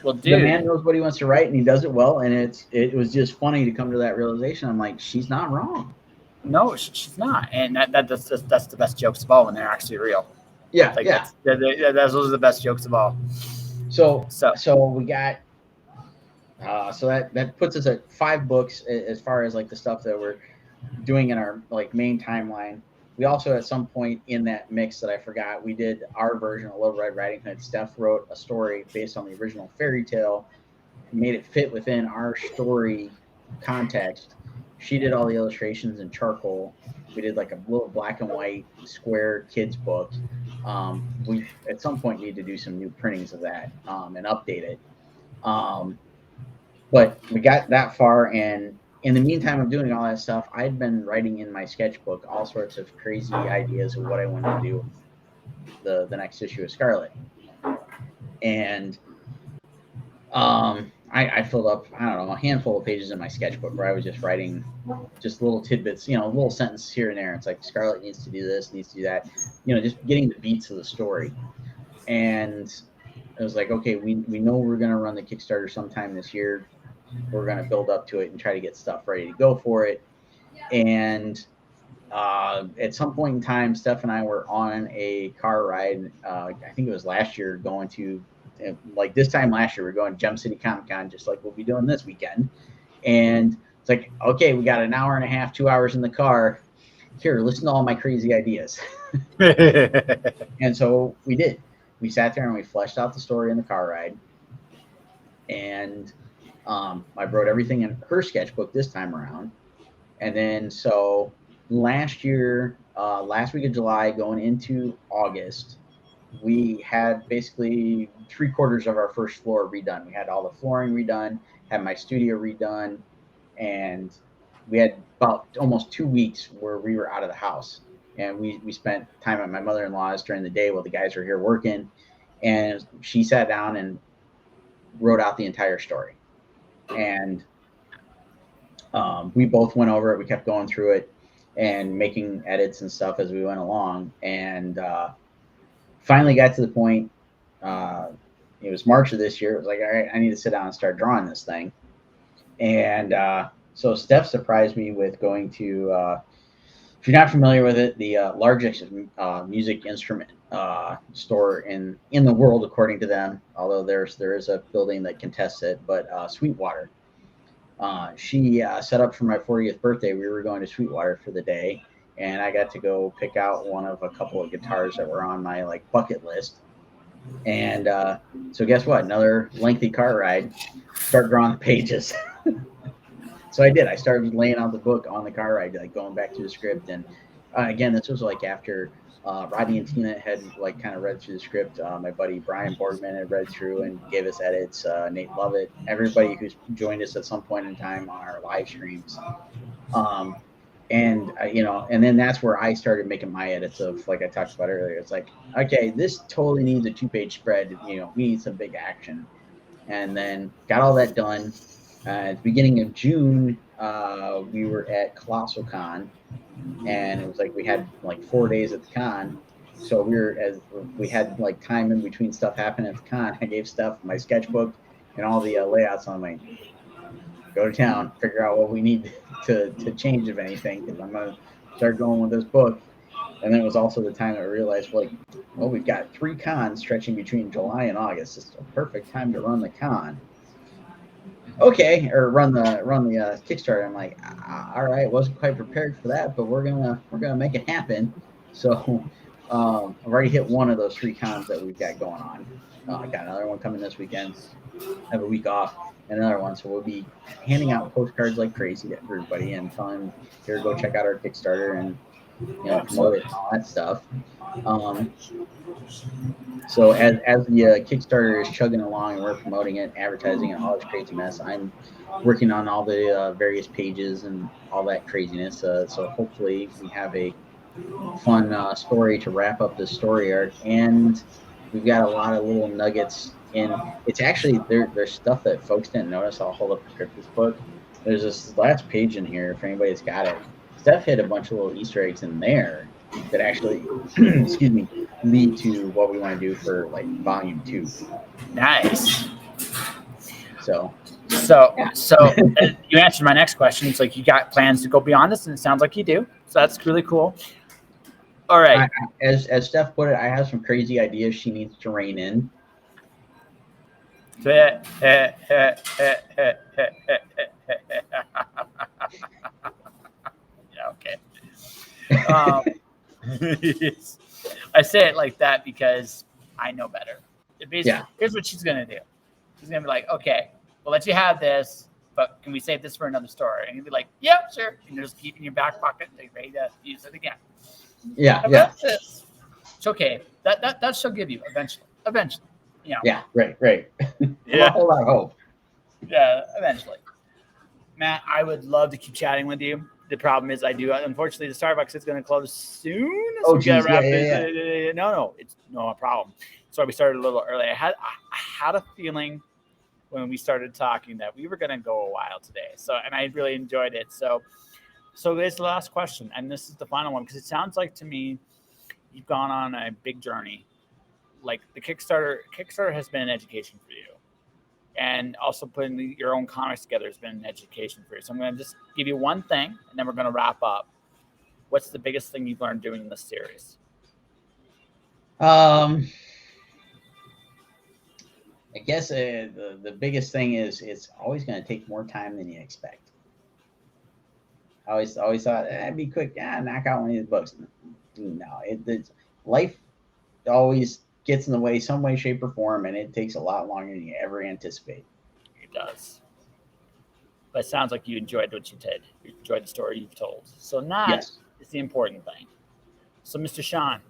Well, dude, the man knows what he wants to write, and he does it well. And it was just funny to come to that realization. I'm like, she's not wrong. No, she's not, and that's the best jokes of all when they're actually real. Yeah, like yeah. Those are the best jokes of all. So we got. So that puts us at 5 books as far as like the stuff that we're doing in our like main timeline. We also, at some point in that mix that I forgot, we did our version of Little Red Riding Hood. Steph wrote a story based on the original fairy tale, made it fit within our story context. She did all the illustrations in charcoal. We did like a little black and white square kids book. We at some point need to do some new printings of that and update it. But we got that far, and in the meantime of doing all that stuff, I'd been writing in my sketchbook all sorts of crazy ideas of what I wanted to do with the next issue of Scarlet. And I filled up, I don't know, a handful of pages in my sketchbook where I was just writing just little tidbits, little sentences here and there. It's like, Scarlet needs to do this, needs to do that, just getting the beats of the story. And it was like, okay, we know we're going to run the Kickstarter sometime this year. We're going to build up to it and try to get stuff ready to go for it. And at some point in time, Steph and I were on a car ride. I think it was last year, going to, like this time last year, we're going to Gem City Comic Con, just like we'll be doing this weekend. And it's like, okay, we got an hour and a half, 2 hours in the car. Here, listen to all my crazy ideas. And so we did. We sat there and we fleshed out the story in the car ride. And I wrote everything in her sketchbook this time around. And then so last year, last week of July going into August, we had basically 3/4 of our first floor redone. We had all the flooring redone, had my studio redone, and we had about almost 2 weeks where we were out of the house. And we spent time at my mother-in-law's during the day while the guys were here working. And she sat down and wrote out the entire story. And we both went over it. We kept going through it and making edits and stuff as we went along. And finally got to the point, it was March of this year. It was like, all right, I need to sit down and start drawing this thing. And so Steph surprised me with going to, if you're not familiar with it, the largest music instrument store in the world, according to them, although there is a building that contests it, but Sweetwater. She set up for my 40th birthday. We were going to Sweetwater for the day, and I got to go pick out one of a couple of guitars that were on my like bucket list. And so guess what? Another lengthy car ride. Start drawing the pages. So I did. I started laying out the book on the car ride, like going back to the script. And again, this was like after Rodney and Tina had like kind of read through the script. My buddy Brian Borgman had read through and gave us edits. Nate Lovett, everybody who's joined us at some point in time on our live streams. And then that's where I started making my edits of, like I talked about earlier. It's like, okay, this totally needs a 2-page spread. We need some big action. And then got all that done. At the beginning of June, we were at Colossal Con, and it was like we had like 4 days at the con. So we had like time in between stuff happening at the con. I gave Steph my sketchbook and all the layouts on my go to town, figure out what we need to change, if anything, because I'm going to start going with this book. And then it was also the time that I realized, we've got 3 cons stretching between July and August. It's a perfect time to run the con. Okay, or run the Kickstarter. I'm like, all right, wasn't quite prepared for that, but we're gonna make it happen. So I've already hit one of those 3 cons that we've got going on. I got another one coming this weekend. I have a week off, and another one. So we'll be handing out postcards like crazy to everybody and telling them, here, go check out our Kickstarter and promote it and all that stuff. So as the Kickstarter is chugging along and we're promoting it, advertising and all this crazy mess, I'm working on all the various pages and all that craziness. So hopefully we have a fun story to wrap up this story arc. And we've got a lot of little nuggets in. It's actually, there's stuff that folks didn't notice. I'll hold up this book. There's this last page in here, if anybody's got it. Steph hid a bunch of little Easter eggs in there that actually, excuse me, lead to what we want to do for like volume 2. Nice. So you answered my next question. It's like you got plans to go beyond this, and it sounds like you do. So that's really cool. All right. As Steph put it, I have some crazy ideas she needs to rein in. Yeah, okay. I say it like that because I know better. Here's what she's gonna do. She's gonna be like, okay, we'll let you have this, but can we save this for another story? And you'll be like, yeah, sure. And you'll just keep it in your back pocket, ready to use it again. Yeah. It's okay. That she'll give you eventually. Yeah. Right. Yeah. A whole lot of hope. Yeah. Eventually. Matt, I would love to keep chatting with you. The problem is unfortunately, the Starbucks is going to close soon. So Yeah. No, it's no problem. So we started a little early. I had a feeling when we started talking that we were going to go a while today. So, and I really enjoyed it. So there's the last question, and this is the final one, because it sounds like to me you've gone on a big journey. Like the Kickstarter has been an education for you. And also putting your own comics together has been an education for you. So I'm going to just give you one thing, and then we're going to wrap up. What's the biggest thing you've learned doing this series? I guess the biggest thing is it's always going to take more time than you expect. I always thought it'd be quick. Knock out one of these books. No, it's life always gets in the way some way, shape, or form, and it takes a lot longer than you ever anticipate. It does. But it sounds like you enjoyed what you did. You enjoyed the story you've told. So is the important thing. So, Mr. Sean,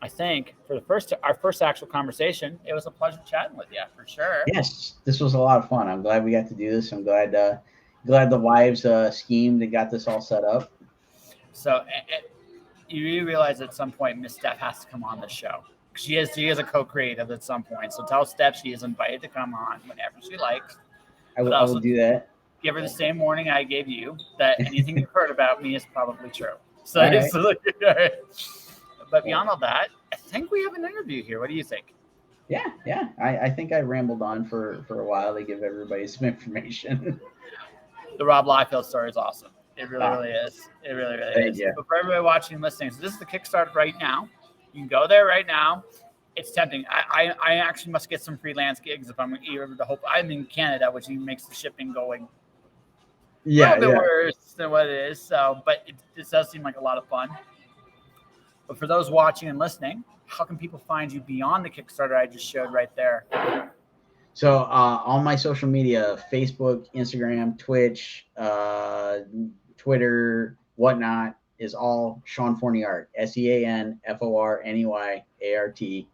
I think for our first actual conversation, it was a pleasure chatting with you, for sure. Yes, this was a lot of fun. I'm glad we got to do this. I'm glad the wives schemed and got this all set up. So you realize at some point Miss Steph has to come on the show. She is a co-creative at some point. So tell Steph she is invited to come on whenever she likes. I will do that. Give her the same warning I gave you, that anything you've heard about me is probably true. So, right. But beyond all that, I think we have an interview here. What do you think? Yeah. I think I rambled on for a while to give everybody some information. The Rob Liefeld story is awesome. It really, Ah, really is. It really, really thank is. you. But for everybody watching and listening, so this is the Kickstarter right now. You can go there right now. It's tempting. I actually must get some freelance gigs if I'm eager to hope. I'm in Canada, which even makes the shipping going a Yeah, little bit yeah. worse than what it is. So, but this does seem like a lot of fun. But for those watching and listening, how can people find you beyond the Kickstarter I just showed right there? So on my social media, Facebook, Instagram, Twitch, Twitter, whatnot, is all Sean Forney Art. SeanForneyart.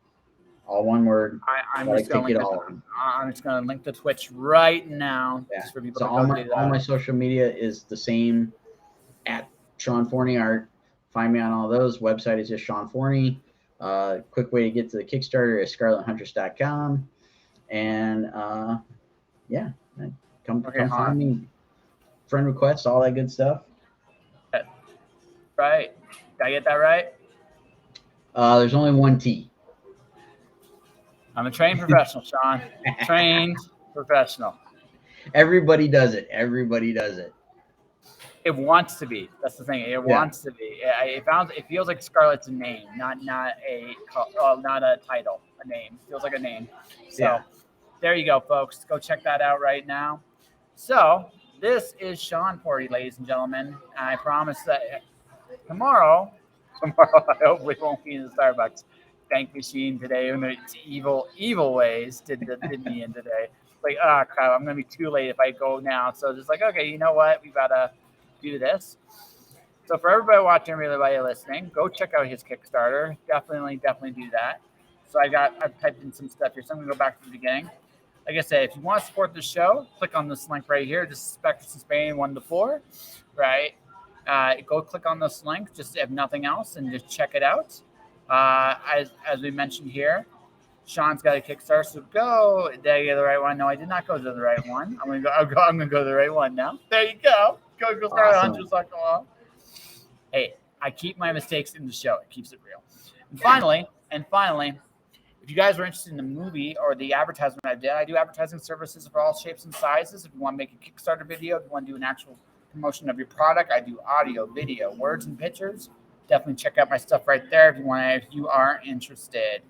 All one word. I'm I just like to gonna get link all of them. I'm just gonna link the Twitch right now, Yeah. just for people So to go do all my that. social media is the same at Sean Forney Art. Find me on all those. Website is just Sean Forney. Quick way to get to the Kickstarter is scarlethuntress.com. And yeah, come Okay, find hon. me. Friend requests, all that good stuff. Right? Did I get that right? There's only one T. I'm a trained professional, Sean. Trained professional. Everybody does it. Everybody does it. It wants to be. That's the thing. It wants to be. It feels like Scarlet's a name, not a title. A name. It feels like a name. So Yeah. there you go, folks. Go check that out right now. So this is Sean for you, ladies and gentlemen. I promise that tomorrow I hopefully won't be in the Starbucks bank machine today. And its evil ways did me in today. Like, crap, I'm gonna be too late if I go now. So just like, okay, you know what? We gotta do this. So for everybody watching, everybody listening, go check out his Kickstarter. Definitely do that. So I've typed in some stuff here. So I'm gonna go back to the beginning. Like I said, if you want to support the show, click on this link right here. Just Spectres in Spain 1 to 4, right? Go click on this link, just if nothing else, and just check it out. As we mentioned here, Sean's got a Kickstarter, so go. Did I get the right one? No, I did not go to the right one. I'm gonna go to the right one now. There you go. Go Scarlet Awesome. Huntress. Hey, I keep my mistakes in the show. It keeps it real. And finally, if you guys were interested in the movie or the advertisement I do advertising services for all shapes and sizes. If you want to make a Kickstarter video, if you want to do an actual promotion of your product, I do audio, video, words, and pictures. Definitely check out my stuff right there if you are interested.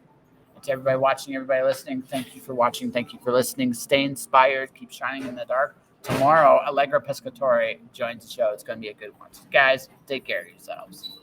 And to everybody watching, everybody listening, thank you for watching. Thank you for listening. Stay inspired. Keep shining in the dark. Tomorrow, Allegra Pescatore joins the show. It's going to be a good one. So guys, take care of yourselves.